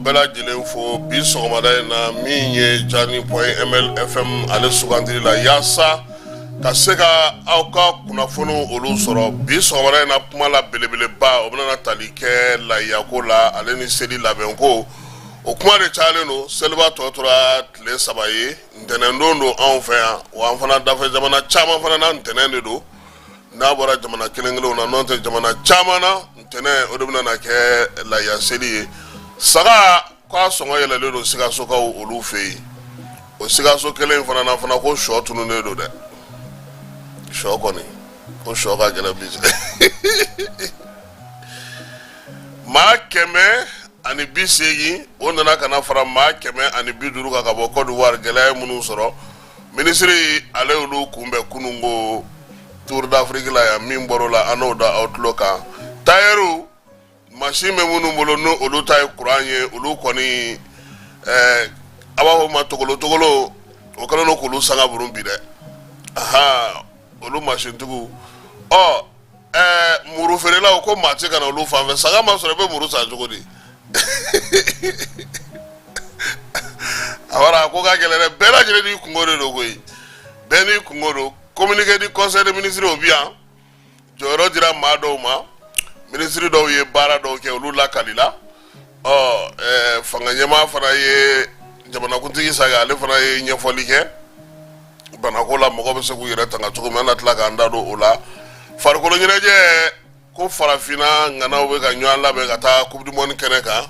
Bela jelen fo bi sɔgɔmada in na min ye Jani.ml FM ale sugandili la yaasa ka se ka aw ka kunnafoni olu sɔrɔ bi sɔgɔmada in na kuma la belebeleba o bɛna tali kɛ layako la ale ni seli labɛnko o kuma de cayalen don seliba tɔ tora tile 3 ye ntɛnɛn don anw fɛ yan wa an fana dafɛ jamana caman fana na ntɛnɛn de don n'a bɔra jamana kelen-kelenw na n'o tɛ jamana caman na ntɛnɛn o de bɛna kɛ laya seli ye saga k'a sɔngɔ yɛlɛlen don Sikasokaw olu fɛ yen o Sikaso kelen fana na fana ko sɔ tununnen don dɛ sɔ kɔni ko sɔ ka gɛlɛn bi maa 180 o nana ka na fara maa 150 kan ka bɔ Côte d'Ivoire gɛlɛya minnu sɔrɔ minisiri ale olu kunbɛn kunungo Tour d'Afrique la yan min bɔr'o la an n'o da aw tulo kan tailleur machine bɛ minnu bolo n'o olu ta ye courant ye olu kɔni a b'a fɔ ma togolo o kɛlen don k'olu sanga burun bi dɛ aha olu machine tigiw muru feerelaw ko maa tɛ ka na olu fan fɛ saga ma sɔrɔ i bɛ muru san cogo di a ko ka gɛlɛn dɛ bɛɛ lajɛlen n'i kungo de don koyi bɛɛ n'i kungo don communiqué du conseil des ministres o bi yan jɔyɔrɔ dira maa dɔw ma ministre dɔw ye baara dɔw kɛ olu lakalila fanga ɲɛmaa fana ye jamanakuntigi Saga ale fana ye ɲɛfɔli kɛ banako la mɔgɔ bɛ se k'u yɛrɛ tanga cogo min an na tila k'an da don o la farikolo ɲɛnajɛ ko farafinna ŋanaw bɛ ka ɲɔgɔn labɛn ka taa coupe du monde kɛnɛ kan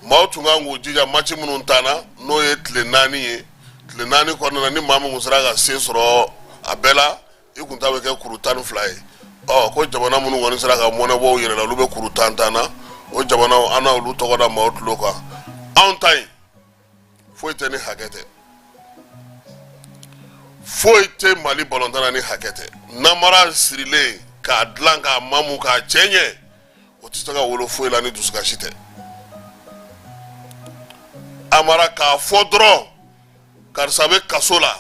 maaw tun kan k'u jija match minnu taana n'o ye tile 4 ye tile 4 kɔnɔna na ni maa min sera ka se sɔrɔ a bɛɛ la i kun ta bɛ kɛ kuru 12 ye ko jamana minnu kɔni sera ka mɔnɛbɔw yɛrɛ la olu bɛ kuru 10 na o jamanaw an n'olu tɔgɔ da maaw tulo kan anw ta in foyi tɛ ni hakɛ tɛ foyi tɛ Mali balontan na ni hakɛ tɛ namara sirilen k'a dilan k'a mamu k'a cɛ ɲɛ o tɛ se ka wolo foyi la ni dusukasi tɛ a mara k'a fɔ dɔrɔn karisa bɛ kaso la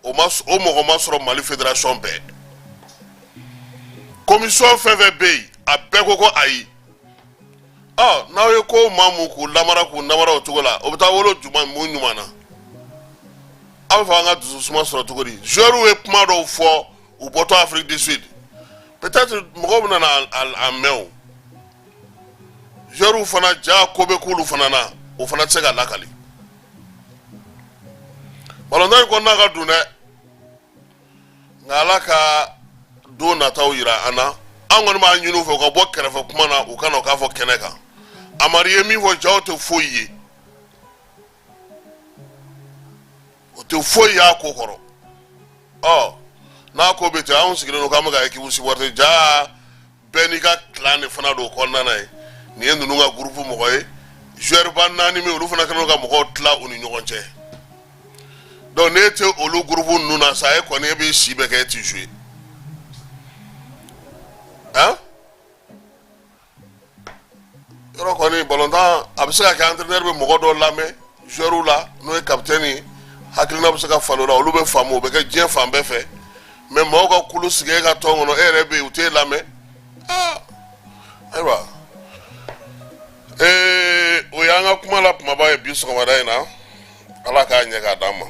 o mɔgɔ ma sɔrɔ Mali fédération bɛɛ commission fɛn fɛn bɛ yen a bɛɛ ko ko ayi n'aw ye ko mamu k'u namara o cogo la o bɛ taa wolo mun ɲuman na aw bɛ fɔ an ka dususuma sɔrɔ cogo di joueurs ye kuma dɔw fɔ u bɔtɔ Afrique du Sud peut-être mɔgɔw bɛ na a mɛn o joueurs fana ja ko bɛ k'olu fana na o fana tɛ se ka lakali balontan in kɔnɔna ka dun dɛ nka Ala ka don nataw yira an na an kɔni b'a ɲini u fɛ u ka bɔ kɛrɛfɛ kuma na u kana o k'a fɔ kɛnɛ kan Amari ye min fɔ jaw tɛ foyi ye o tɛ foyi y'a ko kɔrɔ n'a ko bɛ ten anw sigilen don k'an bɛ ka équipe supporter ja bɛɛ n'i ka clan de fana don o kɔnɔna na ye nin ye ninnu ka groupe mɔgɔ ye joueur ba 4 min olu fana kɛlen don ka mɔgɔw tila u ni ɲɔgɔn cɛ donc n'e tɛ olu groupe ninnu na sa e kɔni e b'i si bɛɛ kɛ e tɛ jouer yɔrɔ kɔni balontan a bɛ se ka kɛ entraîneur bɛ mɔgɔ dɔw lamɛn joueurs la n'o ye capitaine ye hakilina bɛ se ka falen o la olu bɛ faamu o bɛ kɛ diɲɛ fan bɛɛ fɛ mais mɔgɔw ka kulu sigi e ka tɔn kɔnɔ e yɛrɛ bɛ yen u t'e lamɛn ayiwa o y'an ka kuma la kumaba ye bi sɔgɔmada in na ala k'a ɲɛ k'a d'an ma.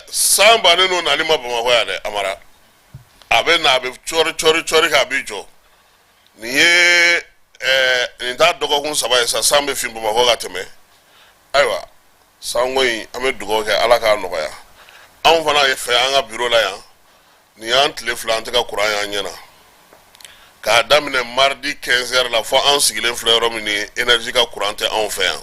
San bannen n'o nali ma Bamakɔ yan dɛ Amara a bɛ na a bɛ cɔri k'a bɛ jɔ nin ye nin t'a dɔgɔkun 3 ye sa san bɛ fin Bamakɔ ka tɛmɛ ayiwa sanko in an bɛ dugawu kɛ ala k'a nɔgɔya anw fana fɛ an ka bureau la yan nin y'an tile 2 an tɛ ka courant y'an ɲɛna k'a daminɛ mardi 15 heures la fɔ an sigilen filɛ yɔrɔ min ni énergie ka courant tɛ anw fɛ yan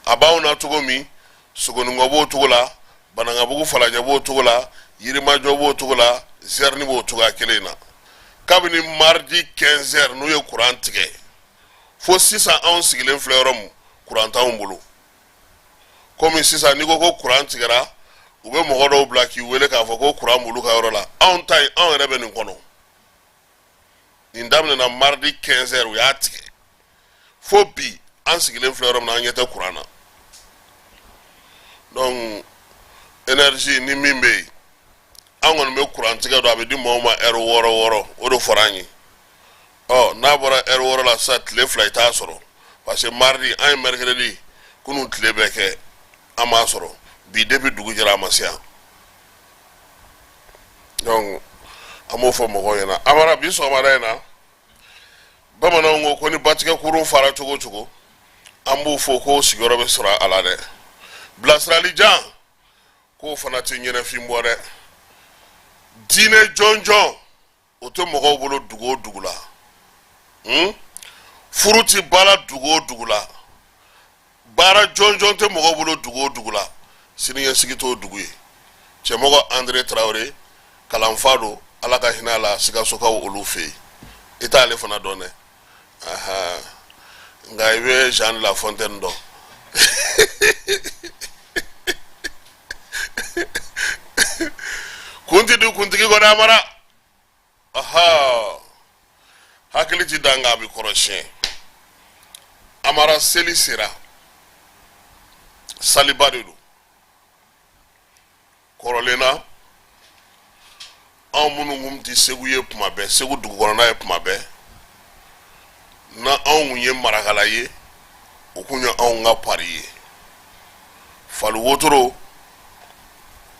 a b'anw na cogo min Sogonikɔ b'o cogo la Banangabugu Falajɛ b'o cogo la Yirimajɔ b'o cogo la Zerni b'o cogoya kelen na kabini mardi 15 heures n'u ye courant tigɛ fo sisan anw sigilen filɛ yɔrɔ min courant t'anw bolo komi sisan n'i ko ko courant tigɛra u bɛ mɔgɔ dɔw bila k'i wele k'a fɔ ko courant b'olu ka yɔrɔ la anw ta in anw yɛrɛ bɛ nin kɔnɔ nin daminɛna mardi 15 heures u y'a tigɛ fo bi an sigilen filɛ yɔrɔ min na an ɲɛ tɛ courant na donc énergie ni min bɛ yen an kɔni bɛ courant tigɛ dɔn a bɛ di mɔgɔw ma heure 6 o de fɔra an ye n'a bɔra heure 6 la sisan tile 2 i t'a sɔrɔ parce que mardi an ye mercredi kunun tile bɛɛ kɛ an m'a sɔrɔ bi depuis dugu jɛra a ma se yan donc an b'o fɔ mɔgɔw ɲɛna Amara bi sɔgɔmada in na bamananw ko ni batigɛ kurun fara cogo o cogo an b'u fɔ ko sigiyɔrɔ bɛ sɔrɔ a la dɛ bilasirali jan k'o fana tɛ ɲɛnafin bɔ dɛ diinɛ jɔnjɔn o tɛ mɔgɔw bolo dugu o dugu la furu tɛ baara dugu o dugu la baara jɔnjɔn tɛ mɔgɔw bolo dugu o dugu la siniɲɛsigi t'o dugu ye cɛmɔgɔ André Traoré kalanfa don ala ka hinɛ a la Sikasokaw olu fɛ yen i t'ale fana dɔn dɛ nka i bɛ Jean Lafontaine dɔn kuntigi kɔni Amara hakili ti da nka a bɛ kɔrɔsiyɛn Amara seli sera saliba de don kɔrɔlen na anw minnu kun tɛ Segu ye tuma bɛɛ Segu dugukɔnɔna ye tuma bɛɛ na anw kun ye marakala ye o kun ye anw ka pari ye Falu Wotoro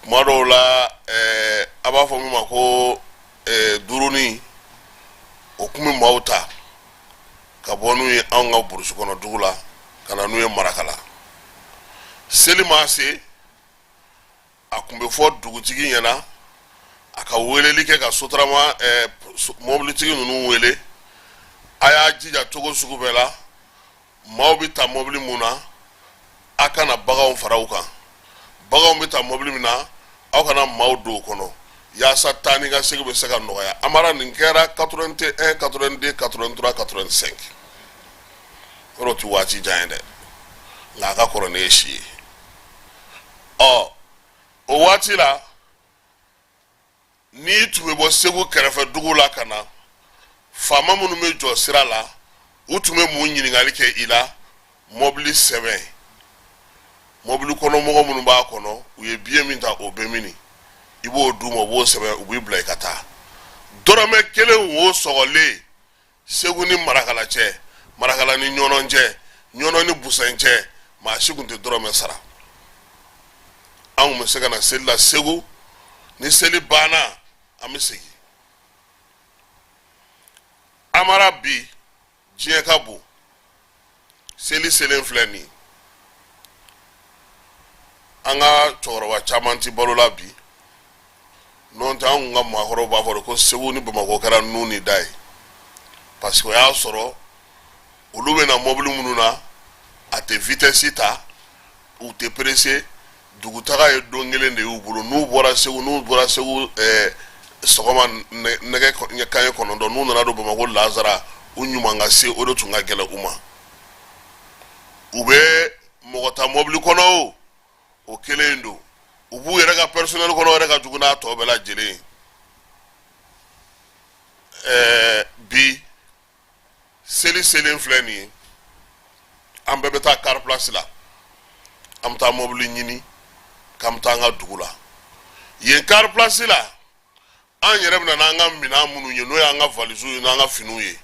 tuma dɔw la a b'a fɔ min ma ko Duruni o kun bɛ maaw ta ka bɔ n'u ye anw ka burusi kɔnɔ dugu la ka na n'u ye marakala seli ma se a kun bɛ fɔ dugutigi ɲɛna a ka weleli kɛ ka sotarama mobilitigi ninnu wele a y'a jija cogo sugu bɛɛ la maaw bɛ ta mobili mun na a kana baganw fara u kan baganw bɛ ta mobili min na aw kana maaw don o kɔnɔ yaasa taa ni ka segin bɛ se ka nɔgɔya Amara nin kɛra 81 82 83 85 yɔrɔ tɛ waati jan ye dɛ nka a ka kɔrɔ ne ye si ye o waati la n'i tun bɛ bɔ Segu kɛrɛfɛ dugu la ka na faama minnu bɛ jɔ sira la u tun bɛ mun ɲininkali kɛ i la mobili sɛbɛn mobili kɔnɔ mɔgɔ minnu b'a kɔnɔ u ye billet min ta o bɛ mini i b'o d'u ma u b'o sɛbɛn u b'i bila i ka taa dɔrɔmɛ kelen wo sɔgɔlen Segu ni Marakala cɛ Marakala ni Ɲɔnɔn cɛ Ɲɔnɔn ni Busɛn cɛ maa si tun tɛ dɔrɔmɛ sara anw bɛ se ka na seli la Segu ni seli banna an bɛ segin Amara bi diɲɛ ka bon seli selen filɛ nin ye an ka cɛkɔrɔba caman ti balo la bi n'o tɛ anw ka maakɔrɔw b'a fɔ ko Segu ni Bamakɔ kɛra nu ni da ye parce que o y'a sɔrɔ olu bɛ na mobili minnu na a tɛ vitesse ta u tɛ pressé dugutaga ye don kelen de y'u bolo n'u bɔra Segu sɔgɔma nɛgɛ kanɲɛ 9 n'u nana don Bamakɔ Lazara u ɲuman ka se o de tun ka gɛlɛn u ma u bɛ mɔgɔ ta mobili kɔnɔ o kelen don u b'u yɛrɛ ka personnel kɔnɔ yɛrɛ ka jugu n'a tɔ bɛɛ lajɛlen bi selen filɛ nin ye an bɛɛ bɛ taa car place la an bɛ taa mobili ɲini k'an bɛ taa an ka dugu la yen car place la an yɛrɛ bɛna n'an ka minɛn minnu ye n'o y'an ka valise ye n'an ka finiw ye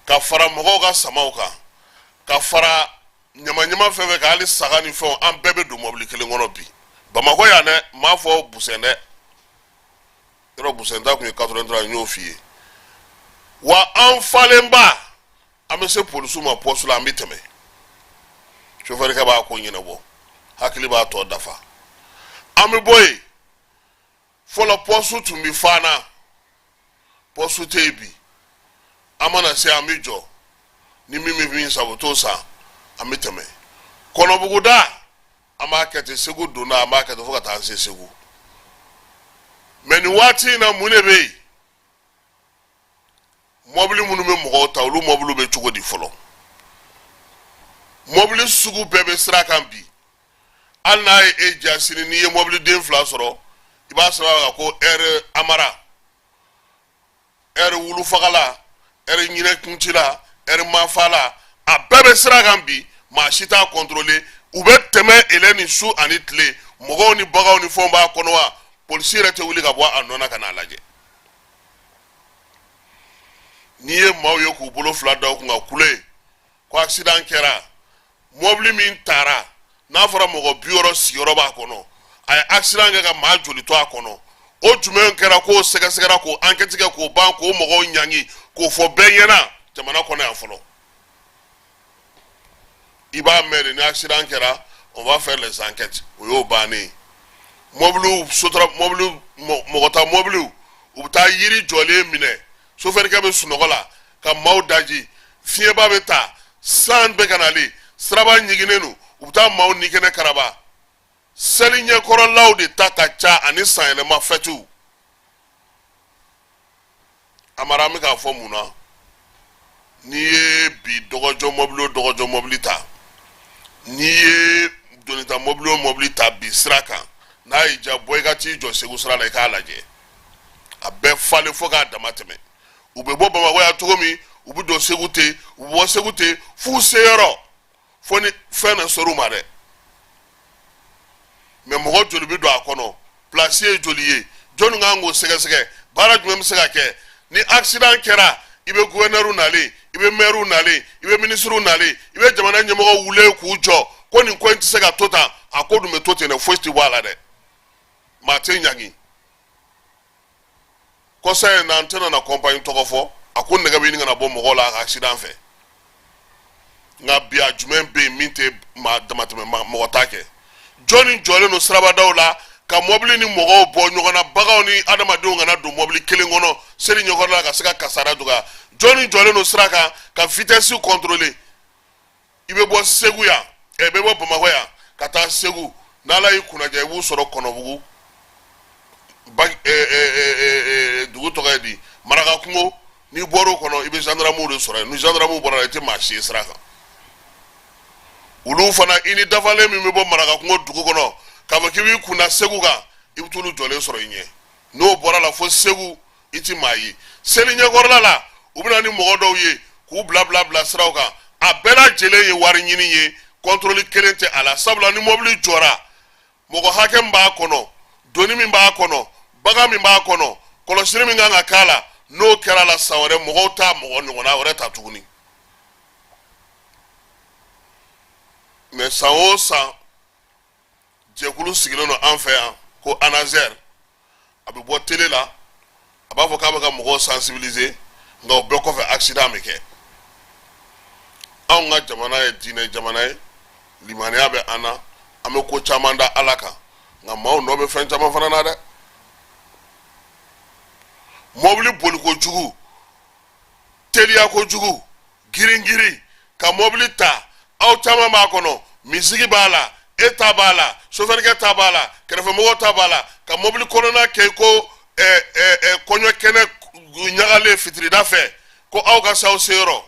ka fara mɔgɔw ka samaw kan ka fara ɲama fɛn fɛn kan hali saga ni fɛnw an bɛɛ bɛ don mobili kelen kɔnɔ bi Bamakɔ yan dɛ n m'a fɔ Busɛn dɛ yɔrɔ Busɛn ta tun ye 83 n y'o f'i ye wa an falenba an bɛ se polisiw ma poste la an bɛ tɛmɛ chauffeur kɛ b'a ko ɲɛnabɔ hakili b'a tɔ dafa an bɛ bɔ yen fɔlɔ poste tun bɛ fana poste tɛ yen bi an mana se an bɛ jɔ ni min bɛ min sago t'o san an bɛ tɛmɛ Kɔnɔbuguda an b'a kɛ ten Segu donna an b'a kɛ ten fo ka taa an se Segu mais nin waati in na mun de bɛ yen mobili minnu bɛ mɔgɔw ta olu mobili bɛ cogo di fɔlɔ mobili sugu bɛɛ bɛ sira kan bi hali n'a ye e diya sini n'i ye mobili den 2 sɔrɔ i b'a sɔrɔ ko air amara air wulufagala air ɲinɛkuncila air mafala a bɛɛ bɛ sira kan bi maa si t'a contrôler u bɛ tɛmɛ ele ni su ani tile mɔgɔw ni baganw ni fɛnw b'a kɔnɔ wa polisi yɛrɛ tɛ wuli ka bɔ a nɔ na ka n'a lajɛ n'i ye maaw ye k'u bolo 2 da u kun ka kule ko accident kɛra mobili min taara n'a fɔra mɔgɔ 60 sigiyɔrɔ b'a kɔnɔ a ye accident kɛ ka maa joli to a kɔnɔ o jumɛn kɛra k'o sɛgɛsɛgɛra k'o enquête kɛ k'o ban k'o mɔgɔw ɲangi k'o fɔ bɛɛ ɲɛna jamana kɔnɔ yan fɔlɔ i b'a mɛn de ni accident kɛra on va faire les enquêtes o y'o bannen mobiliw sotra mobiliw mɔgɔ ta mobiliw u bɛ taa yiri jɔlen minɛ chauffeur kɛ bɛ sunɔgɔ la ka maaw daji fiɲɛba bɛ ta san bɛ ka nalen siraba ɲiginnen don u bɛ taa maaw ni kɛnɛ karaba seli ɲɛkɔrɔlaw de ta ka ca ani sanyɛlɛma fɛtiw amara an bɛ k'a fɔ mun na n'i ye bi dɔgɔjɔ mobili o dɔgɔjɔ mobili ta n'i ye donita mobili o mobili ta bi sira kan n'a y'i diya bɔ i ka t'i jɔ Segu sira la i k'a lajɛ a bɛɛ falen fo k'a dama tɛmɛ u bɛ bɔ Bamakɔ yan cogo min u bɛ don Segu ten u bɛ bɔ Segu ten f'u seyɔrɔ fo ni fɛn na sɔrɔ u ma dɛ mais mɔgɔ joli bɛ don a kɔnɔ place ye joli ye jɔnni kan k'o sɛgɛsɛgɛ baara jumɛn bɛ se ka kɛ ni accident kɛra i bɛ gouverneur nalen i bɛ maire nalen i bɛ ministre nalen i bɛ jamana ɲɛmɔgɔ wule k'u jɔ ko nin ko in tɛ se ka to tan a ko dun bɛ to ten dɛ foyi tɛ bɔ a la dɛ maa tɛ ɲangi kɔsa in na n tɛna na compagnie tɔgɔ fɔ a ko nɛgɛ bɛ ɲini ka na bɔ mɔgɔw la a ka accident fɛ nka bi a jumɛn bɛ yen min tɛ maa damatɛmɛ mɔgɔ t'a kɛ jɔnni jɔlen don sirabadaw la ka mobili ni mɔgɔw bɔ ɲɔgɔn na baganw ni adamadenw kana don mobili kelen kɔnɔ seli ɲɛkɔrɔ la ka se ka kasara dɔgɔya jɔnni jɔlen don sira kan ka vitesse contrôler i bɛ bɔ Segu yan i bɛ bɔ Bamakɔ yan ka taa Segu n'Ala y'i kunnadiya i b'u sɔrɔ Kɔnɔbugu dugu tɔgɔ ye di Marakakungo n'i bɔr'o kɔnɔ i bɛ gendarmew de sɔrɔ yen ni gendarmew bɔra la i tɛ maa si ye sira kan olu fana i ni dafalen min bɛ bɔ Marakakungo dugu kɔnɔ k'a fɔ k'i b'i kunna Segu kan i bɛ t'olu jɔlen sɔrɔ i ɲɛ n'o bɔra la fo Segu i tɛ maa ye seli ɲɛkɔrɔla la u bɛna ni mɔgɔ dɔw ye k'u bila siraw kan a bɛɛ lajɛlen ye wari ɲini ye contrôle kelen tɛ a la sabula ni mobili jɔra mɔgɔ hakɛ min b'a kɔnɔ doni min b'a kɔnɔ bagan min b'a kɔnɔ kɔlɔsili min kan ka k'a la n'o kɛra la san wɛrɛ mɔgɔw t'a mɔgɔ ɲɔgɔnna wɛrɛ ta tuguni mais san o san jɛkulu sigilen don an fɛ yan ko ANASER a bɛ bɔ télé la a b'a fɔ k'a bɛ ka mɔgɔw sensibiliser nka o bɛɛ kɔfɛ accident bɛ kɛ anw ka jamana ye diinɛ jamana ye limaniya bɛ an na an bɛ ko caman da Ala kan nka maaw nɔ bɛ fɛn caman fana na dɛ mobili boli kojugu teliya kojugu girin ka mobili ta aw caman b'a kɔnɔ misigi b'a la e ta b'a la chauffeur ta b'a la kɛrɛfɛmɔgɔ ta b'a la ka mobili kɔnɔna kɛ ko kɔɲɔ kɛnɛ ɲagalen fitirida fɛ ko aw ka se aw seyɔrɔ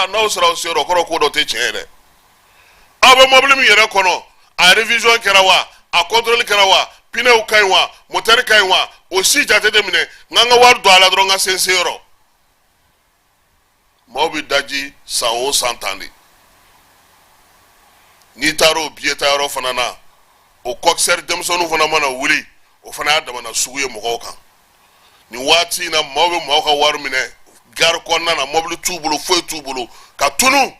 n'aw sera aw seyɔrɔ kɔrɔ ko dɔ tɛ tiɲɛ ye dɛ aw bɛ mobili min yɛrɛ kɔnɔ a révision kɛra wa a contrôle kɛra wa pneu ka ɲi wa moteur ka ɲi wa o si jate tɛ minɛ n ka wari don a la dɔrɔn n ka se n seyɔrɔ maaw bɛ daji san o san tan de n'i taara o billet ta yɔrɔ fana na o coxeur denmisɛnninw fana mana wuli o fana y'a damana sugu ye mɔgɔw kan nin waati in na maaw bɛ maaw ka wari minɛ gare kɔnɔna na mobili t'u bolo foyi t'u bolo ka tunu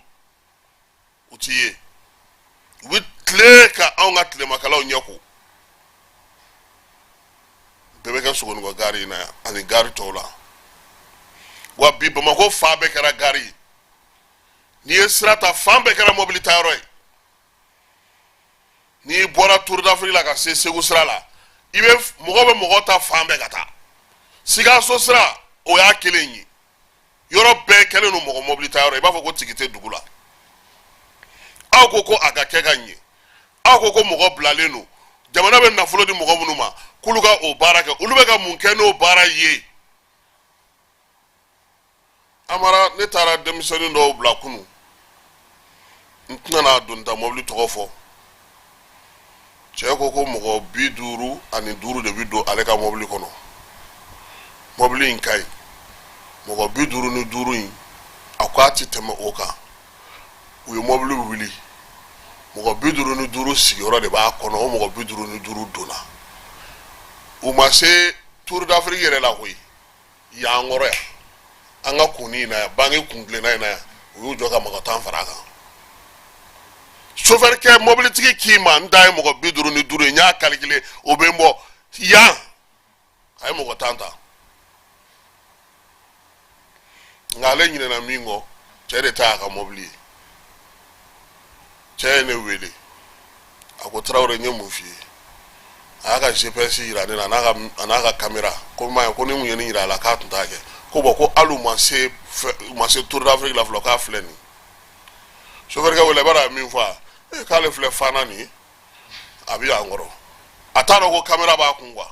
u t'i ye u bɛ tile ka anw ka tilemakalaw ɲɛ ko bɛɛ bɛ kɛ Sogonikɔ gare in na yan ani gare tɔw la wa bi Bamakɔ fan bɛɛ kɛra gare ye n'i ye sira ta fan bɛɛ kɛra mobili ta yɔrɔ ye n'i bɔra Tour d'Afrique la ka se Segu sira la i bɛ mɔgɔ bɛ mɔgɔ ta fan bɛɛ ka taa Sikaso sira o y'a kelen ye yɔrɔ bɛɛ kɛlen don mɔgɔ mobili ta yɔrɔ i b'a fɔ ko tigi tɛ dugu la aw ko a ka kɛ ka ɲɛ aw ko mɔgɔ bilalen don jamana bɛ nafolo di mɔgɔ minnu ma k'olu ka o baara kɛ olu bɛ ka mun kɛ n'o baara ye Amara ne taara denmisɛnnin dɔw bila kunu n tɛna n'a don ta mobili tɔgɔ fɔ cɛ ko mɔgɔ 55 de bɛ don ale ka mobili kɔnɔ mobili in ka ɲi mɔgɔ 55 in a ko a tɛ tɛmɛ o kan u ye mobili wuli mɔgɔ 55 sigiyɔrɔ de b'a kɔnɔ o mɔgɔ 55 donna u ma se Tour d'Afrique yɛrɛ la koyi y'an kɔrɔ yan an ka kunni in na yan bange kuntilenna in na yan u y'u jɔ ka mɔgɔ 10 fara a kan chauffeur kɛ mobilitigi k'i ma n ta ye mɔgɔ 55 ye n y'a calculer o bɛ n bɔ yan a ye mɔgɔ 10 ta nka ale ɲinɛna min kɔ cɛ de t'a ka mobili ye cɛ ye ne wele a ko Tarawele n ye mun f'i ye a y'a ka GPS yira ne la a n'a ka caméra ko m'a ye ko ni mun ye ne yira a la k'a tun t'a kɛ ko bon ko hali u ma se Tour d'Afrique la fɔlɔ k'a filɛ nin chauffeur kɛ wele i b'a dɔn a min fɔ a k'ale filɛ fana nin a bɛ yan kɔrɔ a t'a dɔn ko caméra b'a kun quoi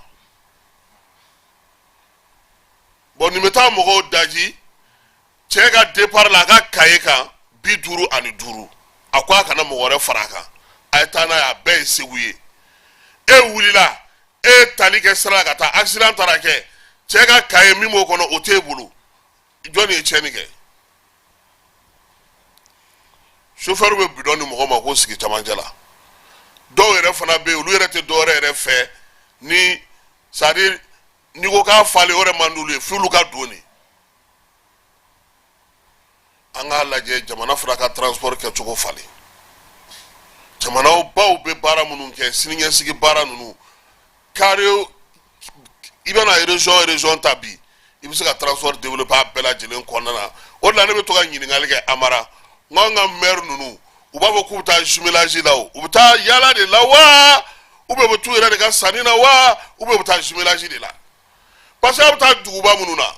bon nin bɛ taa mɔgɔw daji cɛ ka départ la a ka cahier kan 55 a ko a kana mɔgɔ wɛrɛ fara a kan a ye taa n'a ye a bɛɛ ye Segu ye e wulila e ye tali kɛ sira la ka taa accident taara kɛ cɛ ka cahier min b'o kɔnɔ o t'e bolo jɔn de ye tiɲɛni kɛ chauffeur bɛ bidon ni mɔgɔ ma k'o sigi camancɛ la dɔw yɛrɛ fana bɛ yen olu yɛrɛ tɛ dɔwɛrɛ yɛrɛ fɛ ni c'est à dire n'i ko k'a falen o yɛrɛ man d'olu ye f'olu ka don de an k'a lajɛ jamana fana ka transport kɛcogo falen jamanaw baw bɛ baara minnu kɛ siniɲɛsigi baara ninnu carré i bɛna région ta bi i bɛ se ka transport développer a bɛɛ lajɛlen kɔnɔna na o de la ne bɛ to ka ɲininkali kɛ Amara n ko an ka maire ninnu u b'a fɔ k'u bɛ taa jumelage la o u bɛ taa yaala de la wa ou bien u bɛ t'u yɛrɛ de ka sanni na wa ou bien u bɛ taa jumelage de la parce que a bɛ taa duguba minnu na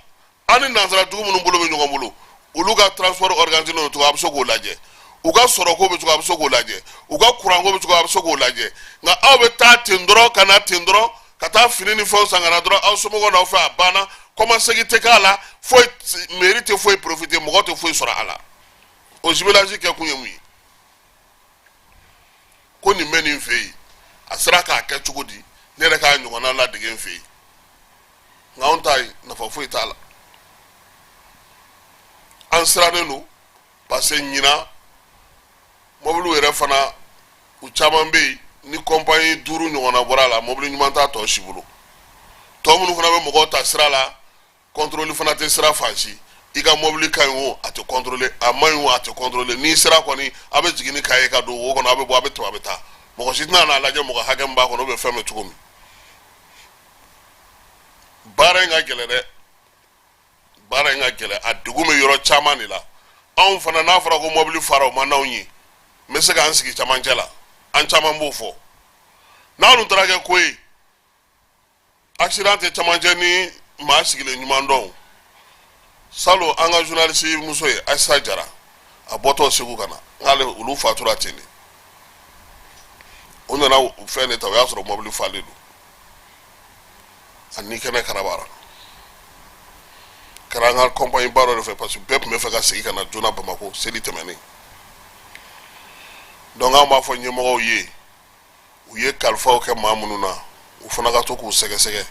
an ni nansara dugu minnu bolo bɛ ɲɔgɔn bolo olu ka transport organisé n'o cogo a bɛ se k'o lajɛ u ka sɔrɔko bɛ cogo a bɛ se k'o lajɛ u ka courant ko bɛ cogo a bɛ se k'o lajɛ nka aw bɛ taa ten dɔrɔn ka na ten dɔrɔn ka taa fini ni fɛnw san ka na dɔrɔn aw somɔgɔw n'aw fɛ a banna kɔmasegin tɛ k'a la foyi mairie tɛ foyi profiter mɔgɔ tɛ foyi sɔrɔ a la o jumelage kɛ kun ye mun ye ko nin bɛ nin fɛ yen a sera k'a kɛ cogo di ne yɛrɛ k'a ɲɔgɔnna ladege n fɛ yen nka anw ta ye nafa foyi t'a la an sirannen don parce que ɲina mɔbiliw yɛrɛ fana u caman bɛ yen ni compagnie 5 ɲɔgɔnna bɔra a la mɔbili ɲuman t'a tɔ si bolo tɔ minnu fana bɛ mɔgɔw ta sira la contrôle fana tɛ sira fan si i ka mɔbili ka ɲi o a tɛ contrôler a man ɲi o a tɛ contrôler n'i sera kɔni a bɛ jigin ni cahier ka don o kɔnɔ a bɛ bɔ a bɛ tɛmɛ a bɛ taa mɔgɔ si tɛna n'a lajɛ mɔgɔ hakɛ min b'a kɔnɔ o bɛ fɛn bɛ cogo min baara in ka gɛlɛn dɛ baara in ka gɛlɛn a degun bɛ yɔrɔ caman de la anw fana n'a fɔra ko mɔbili fara o man d'anw ye n bɛ se k'an sigi camancɛ la an caman b'o fɔ n'a dun taara kɛ ko ye accident tɛ camancɛ ni maa sigilen ɲuman dɔn salon an ka journaliste muso ye Ayisa Jara a bɔtɔ Segu ka na n'ale olu fatura ten de o nana fɛn de ta o y'a sɔrɔ mɔbili falen don a ni kɛnɛ karabara kɛra an ka compagnie ba dɔ de fɛ parce que bɛɛ tun bɛ fɛ ka segin ka na joona Bamako seli tɛmɛnen donc an b'a fɔ ɲɛmɔgɔw ye u ye kalifaw kɛ maa minnu na u fana ka to k'u sɛgɛsɛgɛ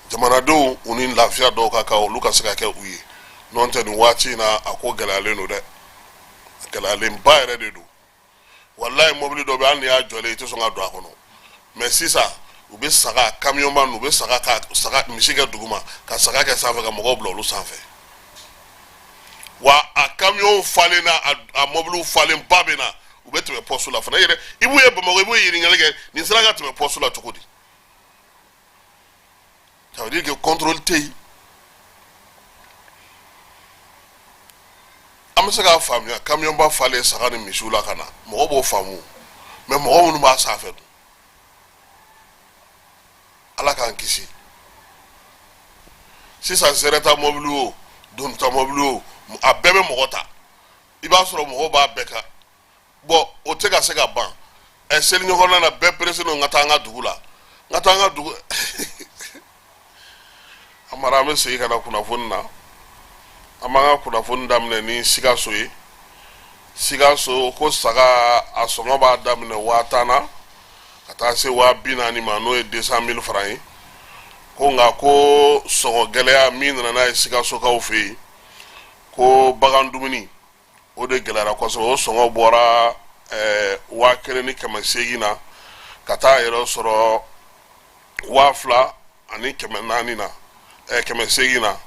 jamanadenw u ni lafiya dɔw ka kan olu ka se ka kɛ u ye non tɛ nin waati in na a ko gɛlɛyalen don dɛ gɛlɛyalen ba yɛrɛ de don wallahi mobili dɔ bɛ hali ni y'a jɔlen i tɛ sɔn ka don a kɔnɔ mais sisan u bɛ saga camion ba ninnu u bɛ saga misi kɛ duguma ka saga kɛ sanfɛ ka mɔgɔw bila olu sanfɛ wa a camion falen na a mobile falen ba bɛ na u bɛ tɛmɛ poste la fana yɛrɛ i b'u ye Bamakɔ i b'u ye ɲininkali kɛ nin sera ka tɛmɛ poste la cogo di ça veut dire que contrôle tɛ yen an bɛ se k'a faamuya camion ba falen saga ni misiw la ka na mɔgɔw b'o faamu mais mɔgɔ minnu b'a sanfɛ dun ala k'an kisi sisan zɛrɛta mobili o donuta mobili o a bɛɛ bɛ mɔgɔ ta i b'a sɔrɔ mɔgɔw b'a bɛɛ kan bon o tɛ ka se ka ban seliɲɔgɔnna na bɛɛ perese don ka taa an ka dugu la n ka taa an ka dugu an mara an bɛ segin ka na kunnafoni na an b'an ka kunnafoni daminɛ ni Sikaso ye Sikaso ko saga a sɔngɔ b'a daminɛ 50,000 na ka taa se 40,000 ma n'o ye 200,000 francs ye ko nka ko sɔngɔ gɛlɛya min nana n'a ye Sikasokaw fɛ yen ko bagan dumuni o de gɛlɛyara kosɛbɛ o sɔngɔ bɔra 1,800 na ka taa yɛrɛ sɔrɔ 2,400 na 800 na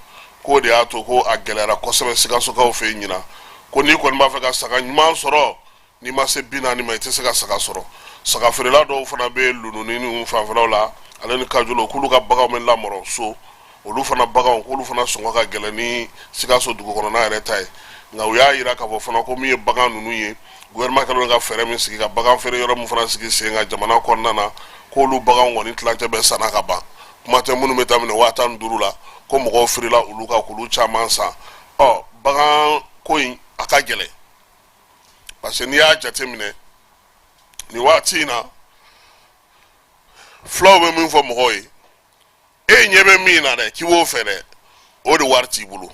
ko de y'a to ko a gɛlɛyara kosɛbɛ Sikasokaw fɛ yen ɲina ko n'i kɔni b'a fɛ ka saga ɲuman sɔrɔ n'i ma se 40,000 ma i tɛ se ka saga sɔrɔ saga feerela dɔw fana bɛ Lununi ni fanfɛlaw la ale ni Kajolo k'olu ka baganw bɛ lamɔrɔ so olu fana baganw k'olu fana sɔngɔ ka gɛlɛn ni Sikaso dugu kɔnɔna yɛrɛ ta ye nka u y'a jira k'a fɔ fana ko min ye bagan ninnu ye gouvernement kɛlen ka fɛɛrɛ min sigi ka bagan feere yɔrɔ min fana sigi sen ka jamana kɔnɔna na k'olu baganw kɔni tilancɛ bɛ sanna ka ban kuma tɛ minnu bɛ daminɛ 15,000 la ko mɔgɔw feerela olu ka k'olu caman san bagan ko in a ka gɛlɛn parce que n'i y'a jateminɛ nin waati in na fulaw bɛ min fɔ mɔgɔw ye e ɲɛ bɛ min na dɛ k'i b'o fɛ dɛ o de wari t'i bolo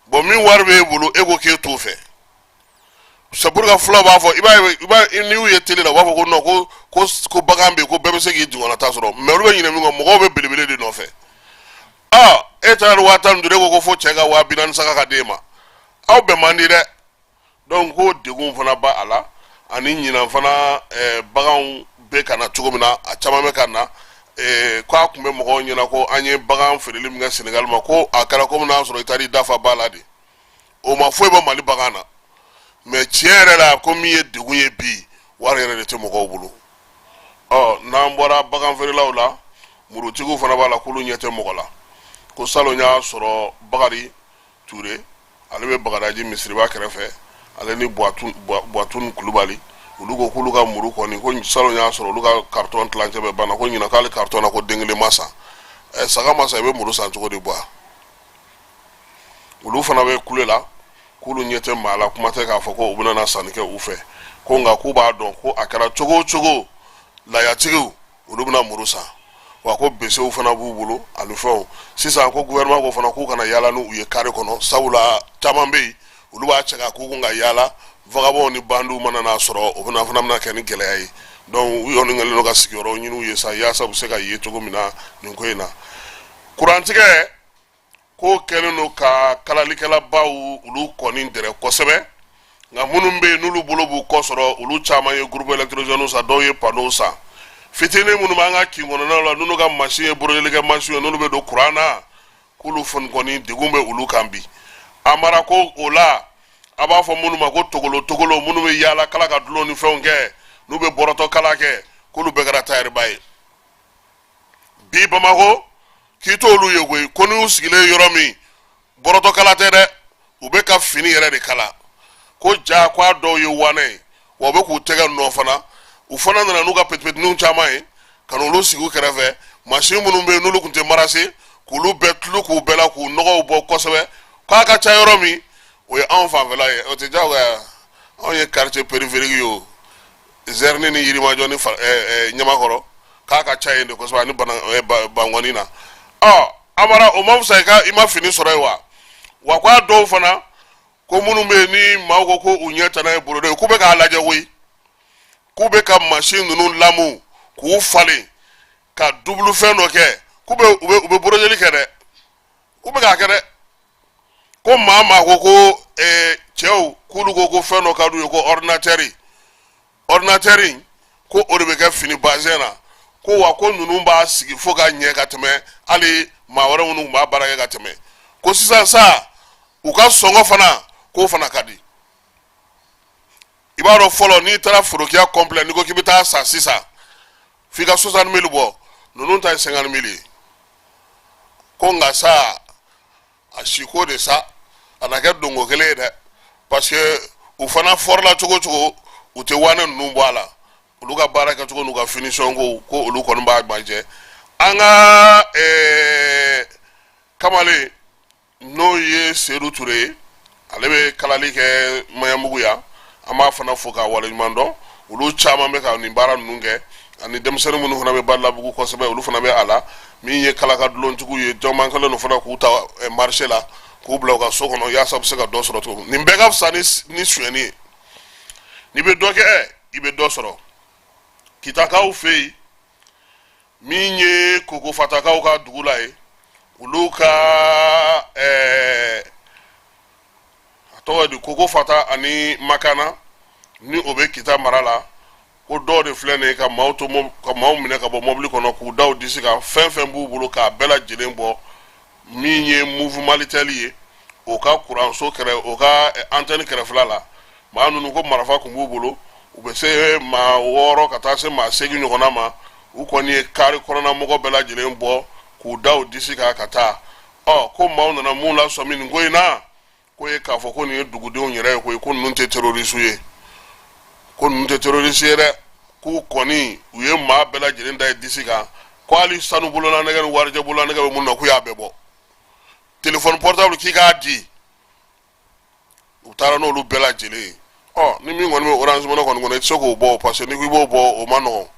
bon min wari b'e bolo e ko k'e t'o fɛ c'est pour que fulaw b'a fɔ i b'a n'i y'u ye télé la u b'a fɔ ko non ko bagan bɛ yen ko bɛɛ bɛ se k'i jigɔnata sɔrɔ mais olu bɛ ɲinɛ min kɔ mɔgɔw bɛ belebele de nɔfɛ e taara ni 50,000 e ko fo cɛ ka 40,000 saga ka d'e ma aw bɛn man di dɛ donc ko degun fana b'a a la ani ɲinan fana baganw bɛ ka na cogo min na a caman bɛ ka na ko a tun bɛ mɔgɔw ɲɛna ko an ye bagan feereli min kɛ Senegal ma ko a kɛra komi n'a sɔrɔ i taara i dafa ba la de o ma foyi bɔ Mali bagan na mais tiɲɛ yɛrɛ la ko min ye degun ye bi wari yɛrɛ de tɛ mɔgɔw bolo n'an bɔra bagan feerelaw la murutigiw fana b'a la k'olu ɲɛ tɛ mɔgɔ la ko salon y'a sɔrɔ Bakari Ture ale bɛ Bagadaji misiriba kɛrɛfɛ ale ni Buwatun Kulubali olu ko k'olu ka muru kɔni ko salon y'a sɔrɔ olu ka carton tilancɛ bɛ banna ko ɲinan k'ale carton na ko den kelen ma san saga ma san i bɛ muru san cogo di bɔ olu fana bɛ kule la k'olu ɲɛ tɛ maa la kuma tɛ k'a fɔ ko u bɛna na sanni kɛ u fɛ ko nka k'u b'a dɔn ko a kɛra cogo o cogo layatigiw olu bɛna muru san wa ko besew fana b'u bolo ani fɛnw sisan ko gouvernement ko fana k'u kana yaala n'u ye carré kɔnɔ sabula caman bɛ yen olu b'a cɛ ka k'u kun ka yaala vagabond ni bandiw mana n'a sɔrɔ o fana bɛna kɛ ni gɛlɛya ye donc u yɔrɔ kɛlen don ka sigiyɔrɔ ɲini u ye sa yaasa u bɛ se ka ye cogo min na nin ko in na kurantigɛ ko kɛlen don ka kalalikɛlabaw olu kɔni dɛrɛ kosɛbɛ nka minnu bɛ yen n'olu bolo b'u kɔ sɔrɔ olu caman ye groupe électrogène san dɔw ye panneau san fitinin minnu b'an ka kin kɔnɔnaw la n'olu ka machine ye borodelikɛ machine ye n'olu bɛ don kuran na k'olu kɔni degun bɛ olu kan bi a mara ko o la a b'a fɔ minnu ma ko togolo minnu bɛ yaala kala ka dulon ni fɛnw kɛ n'u bɛ bɔrɔtɔ kala kɛ k'olu bɛɛ kɛra tayɛriba ye bi Bamakɔ k'i t'olu ye koyi ko n'u sigilen yɔrɔ min bɔrɔtɔ kala tɛ dɛ u bɛ ka fini yɛrɛ de kala ko ja ko a dɔw ye wanɛ ye wa u bɛ k'u tɛgɛ nɔ fana u fana nana n'u ka petipetiniw caman ye ka n'olu sigi u kɛrɛfɛ machine minnu bɛ yen n'olu tun tɛ marase k'olu bɛɛ tulu k'u bɛɛ la k'u nɔgɔw bɔ kosɛbɛ k'a ka ca yɔrɔ min o ye anw fanfɛla ye o tɛ diyagoya anw ye quartier périphérique ye o Zerni ni Yirimajɔ ni Ɲamakɔrɔ k'a ka ca yen de kosɛbɛ ani Bangɔni na Amara o ma fisa i ma fini sɔrɔ ye wa k'a dɔw fana ko minnu bɛ yen ni maaw ko ko u ɲɛ tana ye borode ye k'u bɛ k'a lajɛ koyi k'u bɛ ka machine ninnu lamu k'u falen ka double fɛn dɔ kɛ u bɛ borodeli kɛ dɛ u bɛ k'a kɛ dɛ ko mama ko chew kulu ko feno kadu ko ordinateur ko o de be ka fini bazena ko wa ko nunu ba sigi fo ka nye ka teme ali ma wara nunu ba baraka ka teme ko sisan sa u ka songo fana ko fana kadi ibaro folo ni tara furukiya complet ni ko kibita sa sisa fi ka 60,000 bo nunu ta 50,000 ko nga sa ashiko de sa anaka dongo kele de parce que u fana forla chogo u te wana nunu bala olu ka baraka chogo nu ka finition ko olu kon ba manje anga kamale no ye Seydou Touré alebe kalali ke mayamugu ya ama fana foka wala mando ulu chama me ka ni bara nunge ani demsere munu fana be balla bugu ko sebe ulu fana be ala mi ye kala ka dulon tugu ye joma kala no fana ku ta marché la ku bla ka so kono ya sab se ka do soro to ni mbega fsani ni sueni ni be doke ibe do soro kitaka u fei mi nye koko fataka u ka dugula ulu ka to di koko fata ani makana ni obe kita marala ko do de flene ka mauto ka maw mine ka bo mobli kono ku daw disika fen bu bulu ka bela jilen bo minye mouvement litali o ka courant so kere o ka antenne kere flala ma nunu ko marafa ku bu bulu ube se ma woro kata se ma segi nyogona ma u ko ni kari corona mo ko bela jilen bo ku daw disika kata ko maw na mu la so min ngoina ko e ka fo ko ni dugude on yere ko nun te terroriste ye ko nun te terroriste yere ku koni uye ma bela jirin da disika ko ali sanu bulona nega warje bulona nega mun na ku ya bebo téléphone portable ki ga di utara no lu bela jili ni mi ngoni orange mo ko ngone soko bo parce que ni ku bo o mano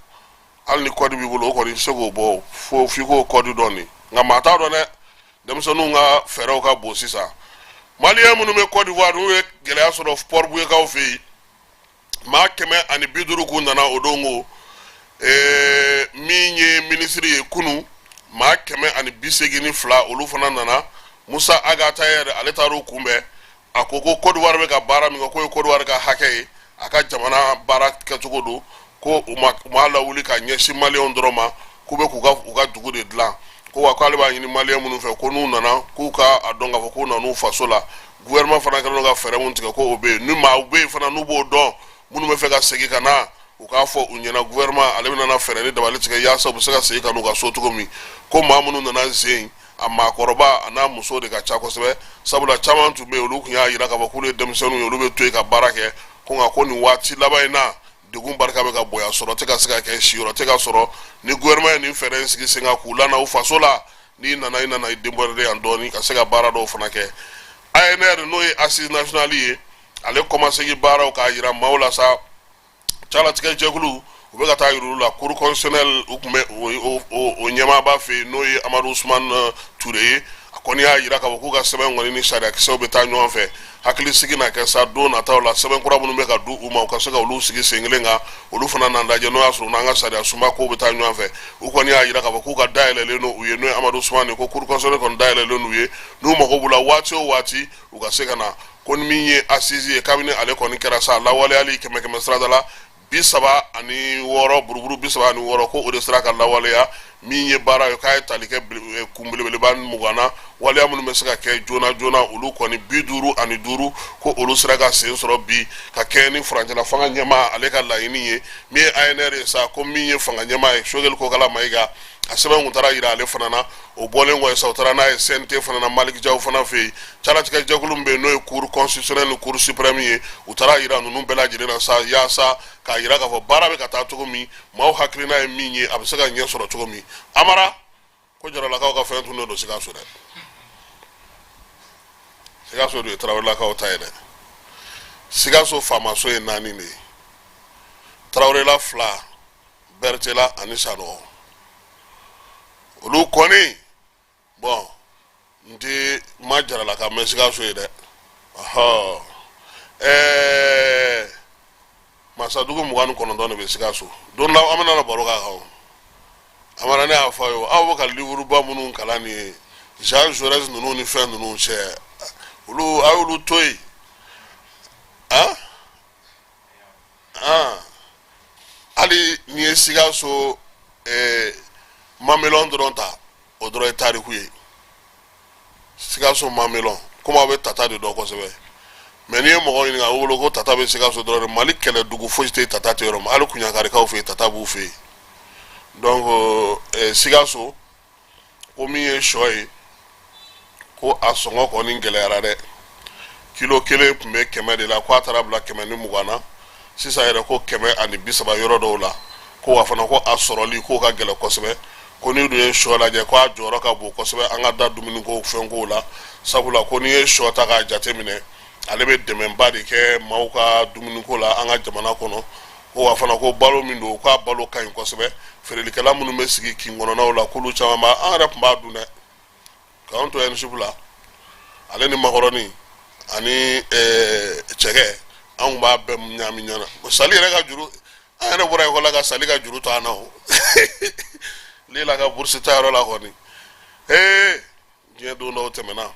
al ni code bi bulo ko ni soko bo fo fi ko code doni nga mata do ne dem so nu nga fero ka bo sisa Malien munu me Côte d'Ivoire we gele asoro sport bu ka ofi ma keme ani biduru ku nana odongo minye ministry kunu ma keme ani bisegini fla olu fana nana Musa Agata yer aletaru kumbe akoko Côte d'Ivoire be ka bara mi ko Côte d'Ivoire ka hake aka jamana bara ka tugodo ko uma la wuli ka nyeshi Malien droma kube ku ga dugu de dlan ko wa kale ba yini Malien munu fe ko nu nana ku ka adonga fo ko nanu fasola gouvernement fana ka no ga fere mun tika ko obe nu ma obe fana nu bo don munu me fe ka segi kana u ka fo unyena gouvernement ale na fere ni dabali tika ya so bu se ka segi kanu ga so to mi ko ma munu nana zein amma koroba ana muso de ka cha ko sebe sabula chaman tu be olu kunya yira ka ba kule demsenu yolu be to ka barake ko nga ko ni wati labaina dugun barka be ka boya soro te ka sika ke shiro te ka soro ni gouvernement ni fere sigi singa kula na u fasola ni nana ina na demborde andoni ka sika bara do fana ke ANR no assise nationale ale commencer gi bara o ka yira mawla sa chala tika jegulu ube ka ta yuru la cour constitutionnelle o nyama ba fe no Amadou Ousmane Touré akoni ya yira ka ko ka seben ngoni ni sharia ki so beta nyon fe hakili sigi na ka sa do na ta la seben kura bunu be ka du uma ka sega ulu sigi sengelenga ulu fana na ndaje no asu na nga sharia suma ko beta nyon fe ukoni ya yira ka ko ka daile le no uye no Amadou Ousmane ko cour constitutionnelle kon daile le no uye no mo ko bula wati o wati uka sega na kon minye assise cabinet ale kon kera sa la wale ali keme strada la bisaba ani woro buruburu bisaba ani woro ko ode straka la wale ya minye bara yo kay talike kumbele ban mugana wale amunu mesaka ke jona ulu koni biduru ani duru ko ulu straka sen soro bi ka keni franje la fanga nyama ale ka la yini mi ANR sa ko minye fanga nyama e shogel ko kala maiga aseba nguntara ira ale fanana o bolen go sa utara na SNT fanana Malik Jaw fana fe chala tika jagulum be no cour constitutionnel cour suprême utara ira nunu bela jirena sa ya sa ka ira ka fo barabe ka ta to mi maw hakrina e minye absaka nyen soro to mi amara ko jara la ka fa tuno do siga so de siga so do travel la ka o tayde siga so fama so e nani ne travel la fla bertela anisano olu koni bon ndi majara la ka mesiga so de masadugo muganu kono don be siga so don la amana na baro ka ha amara ne afayo awo ka livru ba munun kala ni Jean Jaurès nunu ni fen nunu che olu ayulu toyi ah ah ali ni ye Sikaso Mamelon dɔrɔn ta o dɔrɔn ye tariku ye Sikaso Mamelon komi a bɛ tata de dɔn kosɛbɛ mais n'i ye mɔgɔ ɲininka o wolo ko tata bɛ Sikaso dɔrɔn Mali kɛlɛ dugu fosi tɛ tata tɛ yɔrɔ min hali Kuɲakarikaw fɛ yen tata b'u fɛ yen donc Sikaso ko min ye sɔ ye ko a sɔngɔ kɔni gɛlɛyara dɛ kilo kelen tun bɛ 100 de la ko a taara bila 120 na sisan yɛrɛ ko 130 yɔrɔ dɔw la ko wa fana ko a sɔrɔli k'o ka gɛlɛ kosɛbɛ ko ni dun ye sɔ lajɛ ko a jɔyɔrɔ ka bon kosɛbɛ an ka da dumuni ko fɛn ko la sabula ko ni ye sɔ ta k'a jate minɛ ale bɛ dɛmɛba de kɛ maaw ka dumuni ko la an ka jamana kɔnɔ ko wa fana ko balo min don k'a balo ka ɲi kosɛbɛ feerelikɛla minnu bɛ sigi kin kɔnɔnaw la k'olu caman b'a an yɛrɛ tun b'a dun dɛ k'an to NSP la ale ni makɔrɔni ani cɛkɛ an b'a bɛɛ ɲami ɲɔgɔn na sali yɛrɛ ka juru an yɛrɛ bɔra ekɔli la ka sali ka juru ta an na o lila ka bourse ta yɔrɔ la kɔni diɲɛ don dɔw tɛmɛna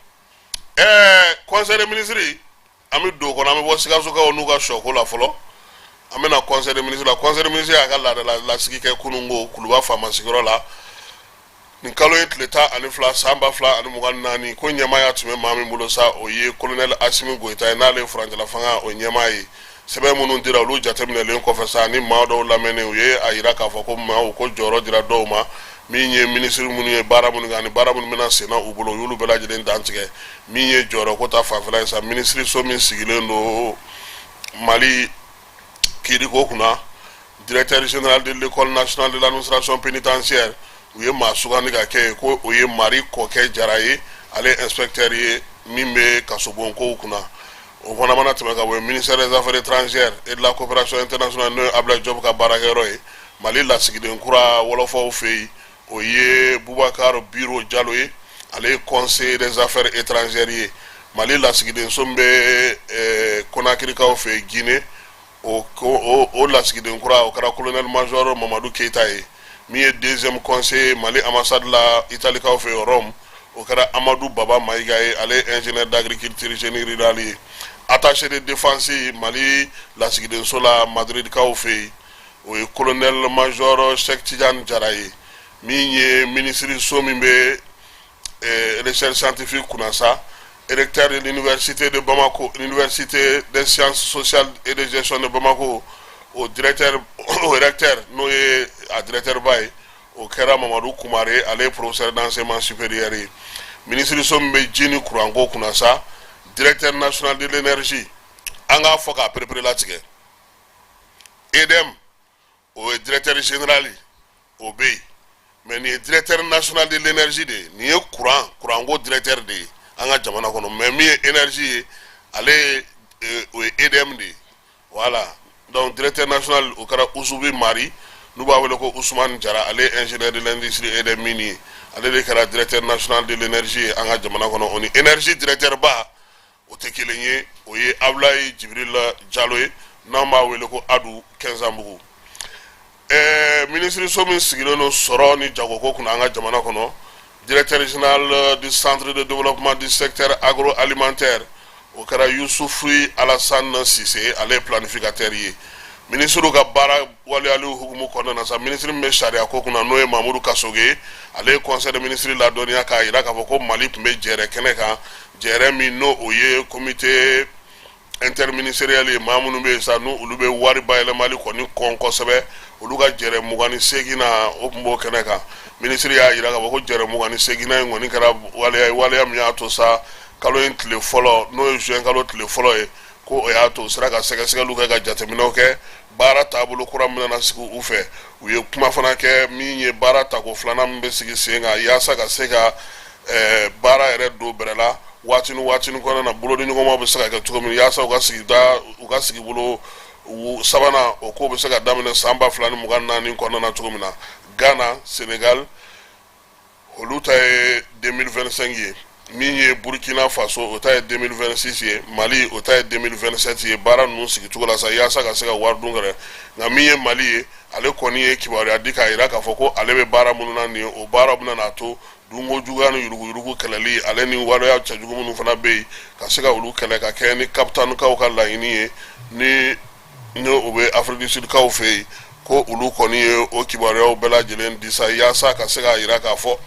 conseil des ministres an bɛ don o kɔnɔ an bɛ bɔ Sikasokaw n'u ka sɔko la fɔlɔ an bɛ na conseil des ministres la conseil des ministres y'a ka lasigi kɛ kununko Kuluba faama sigiyɔrɔ la nin kalo ye tile 12 san 2024 ko ɲɛmaaya tun bɛ maa min bolo sa o ye colonel Asimi Goyita ye n'ale ye furancɛla fanga o ɲɛmaa ye sɛbɛn minnu dira olu jateminɛlen kɔfɛ sa ni maa dɔw lamɛnnen u ye a yira k'a fɔ ko maaw ko jɔyɔrɔ dira dɔw ma min ye ministre minnu ye baara minnu kɛ ani baara minnu bɛna senna u bolo u y'olu bɛɛ lajɛlen dantigɛ min ye jɔyɔrɔ ko ta fanfɛla ye sa ministre so min sigilen don Mali kiiriko kunna directeur général de l'école nationale de l'administration pénitentiaire u ye maa sugandi ka kɛ ko o ye Mari Kɔkɛ Jara ye ale inspecteur ye min bɛ kasobonkow kunna o fana mana tɛmɛ ka bɔ ministère des affaires étrangères et de la coopération internationale n'o ye Ablaye Diop ka baarakɛyɔrɔ ye Mali lasigiden kura wɔlɔfɔw fɛ yen o ye Boubacar Biro Diallo ye ale ye conseiller des affaires étrangères ye Mali lasigiden so min bɛ Konakirikaw fɛ yen Guinée o lasigiden kura o kɛra colonel major Mamadou Keita ye min ye deuxième conseiller Mali ambassade la Italikaw fɛ yen Rome o kɛra Amadou Baba Maïga ye ale ingénieur d'agriculture génie rural ye attaché de défense Mali lasigiden so la Madrid kaw fɛ yen o ye colonel major Cheikh Tidiane Diarra ye min ye ministre so min bɛ recherche scientifique kunna sa recteur de l'université de Bamako l'université des sciences sociales et de gestion de Bamako o recteur n'o ye a directeur ba ye o kɛra Mamadou Koumare ale ye professeur d'enseignement supérieur ye ministre so min bɛ ji ni kuranko kunna sa directeur national de l'énergie an k'a fɔ k'a perepere latigɛ EDM o ye directeur général ye o bɛ yen mais nin ye directeur national de l'énergie de ye nin ye kuranko directeur de ye an ka jamana kɔnɔ mais min ye énergie ye ale o ye EDM de ye voilà donc directeur national o kɛra Usubi Mari n'u b'a wele ko Ousmane Jara ale ye ingénieur de l'industrie et des mines ye ale de kɛra directeur national de l'énergie ye an ka jamana kɔnɔ o ni énergie directeur ba o tɛ kelen ye o ye Ablaye Jibril Diallo ye n'an b'a wele ko Adu Kɛnzanbugu ministre so min sigilen don sɔrɔ ni jagoko kunna an ka jamana kɔnɔ directeur général du centre de développement du secteur agroalimentaire o kɛra Youssoufou Alassane Cissé ale ye planificateur ye ministre ka baara waleyali hukumu kɔnɔna na sa ministre min bɛ sariya ko kunna n'o ye Mamadou Kasoge ale ye conseil de ministre ladɔnniya k'a jira k'a fɔ ko Mali tun bɛ jɛɛrɛ kɛnɛ kan jɛɛrɛ min n'o o ye comité interministériel ye maa minnu bɛ yen sa n'olu bɛ wari bayɛlɛmali kɔni kɔn kosɛbɛ olu ka jɛɛrɛ 28 na o tun b'o kɛnɛ kan ministre y'a jira k'a fɔ ko jɛɛrɛ 28 in kɔni kɛra waleya min y'a to sa kalo in tile fɔlɔ n'o ye juin kalo tile fɔlɔ ye ko o y'a to u sera ka sɛgɛsɛgɛliw kɛ ka jateminɛw kɛ baara taabolo kura min nana sigi u fɛ u ye kuma fana kɛ min ye baara tako filanan min bɛ sigi sen kan yaasa ka se ka baara yɛrɛ don bɛrɛ la waati ni kɔnɔna na bolodiɲɔgɔnmaw bɛ se ka kɛ cogo min yaasa u ka sigi bolo sabanan o ko bɛ se ka daminɛ san 2024 kɔnɔna na cogo min na Ghana Sénégal olu ta ye 2025 ye min ye Burkina Faso o ta ye 2026 ye Mali o ta ye 2027 ye baara ninnu sigi cogo la sa yaasa ka se ka wari dun kɛrɛ nka min ye Mali ye ale kɔni ye kibaruya di k'a jira k'a fɔ ko ale bɛ baara minnu na nin ye o baara bɛna n'a to dungo jugani yurugu kɛlɛli ale ni waleya cɛjugu minnu fana bɛ yen ka se ka olu kɛlɛ ka kɛ ni kapitani kaw ka laɲini ye ni o bɛ Afrique du Sud kaw fɛ yen ko olu kɔni ye o kibaruyaw bɛɛ lajɛlen di sa yaasa ka se k'a jira k'a fɔ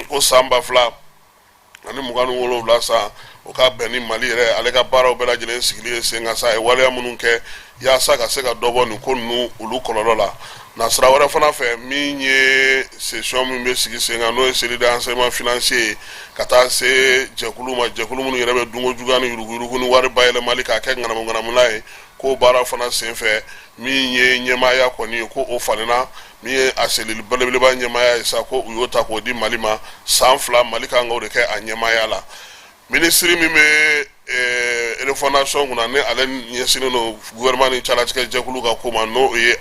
ko san 2027 san o ka bɛn ni Mali yɛrɛ ale ka baaraw bɛɛ lajɛlen sigili ye sen kan sa a ye waleya minnu kɛ yaasa ka se ka dɔ bɔ nin ko ninnu olu kɔlɔlɔ la na sira wɛrɛ fana fɛ min ye session min bɛ sigi sen kan n'o ye cellule d'enseignement financier ye ka taa se jɛkulu ma jɛkulu minnu yɛrɛ bɛ dungo juguya ni yuruguyurugu ni wari bayɛlɛmali k'a kɛ ŋanamuŋanamula ye k'o baara fana senfɛ min ye ɲɛmaaya kɔni ye ko o falenna min ye a selili belebeleba ɲɛmaaya ye sa ko u y'o ta k'o di Mali ma san 2 Mali kan k'o de kɛ a ɲɛmaaya la minisiri min bɛ refondation kunna ni ale ɲɛsinnen don gouvernement ni calatigɛ jɛkulu ka ko ma n'o ye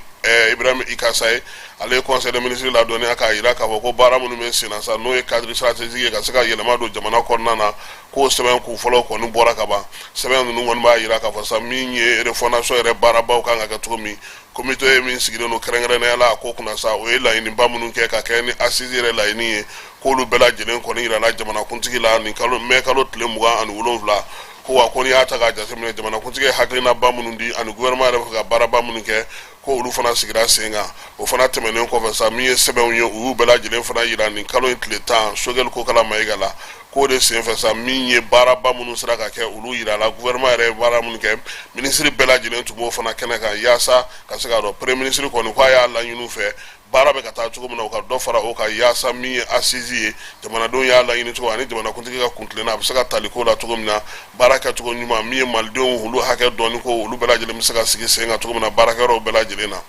Ibrahim Ikasa ye ale ye conseil des ministres ladɔnniya k'a jira k'a fɔ ko baara minnu bɛ sen na sa n'o ye cadre stratégique ye ka se ka yɛlɛma don jamana kɔnɔna na k'o sɛbɛn kun fɔlɔ kɔni bɔra ka ban sɛbɛn ninnu kɔni b'a jira k'a fɔ sa min ye refondation yɛrɛ baarabaw kan ka kɛ cogo min comité min sigilen don kɛrɛnkɛrɛnnenya la a ko kunna sa o ye laɲiniba minnu kɛ ka kɛ ni assise yɛrɛ laɲini ye k'olu bɛɛ lajɛlen kɔni yirala jamanakuntigi la nin kalo tile 27 ko wa ko n'i y'a ta k'a jateminɛ jamanakuntigi ye hakilinaba minnu di ani gouvernement yɛrɛ bɛ ka baaraba minnu kɛ ko olu fana sigira sen kan o fana tɛmɛnen kɔfɛ sa min ye sɛbɛnw ye u y'u bɛɛ lajɛlen fana yira nin kalo in tile 10 Sogɛli Kokala Mayiga la k'o de senfɛ sa min ye baaraba minnu sera ka kɛ olu yirala gouvernement yɛrɛ ye baara minnu kɛ minisiri bɛɛ lajɛlen tun b'o fana kɛnɛ kan yaasa ka se k'a dɔn premier ministre kɔni k'a y'a laɲini u fɛ baara bɛ ka taa cogo min na u ka dɔ fara o kan yaasa min ye assise ye jamanadenw y'a laɲini cogo ani jamanakuntigi ka kuntilenna a bɛ se ka tali ko la cogo min na baara kɛcogo ɲuman min ye malidenw olu hakɛ dɔɔni ko olu bɛɛ lajɛlen bɛ se ka sigi sen kan cogo min na baarakɛyɔrɔw bɛɛ lajɛlen na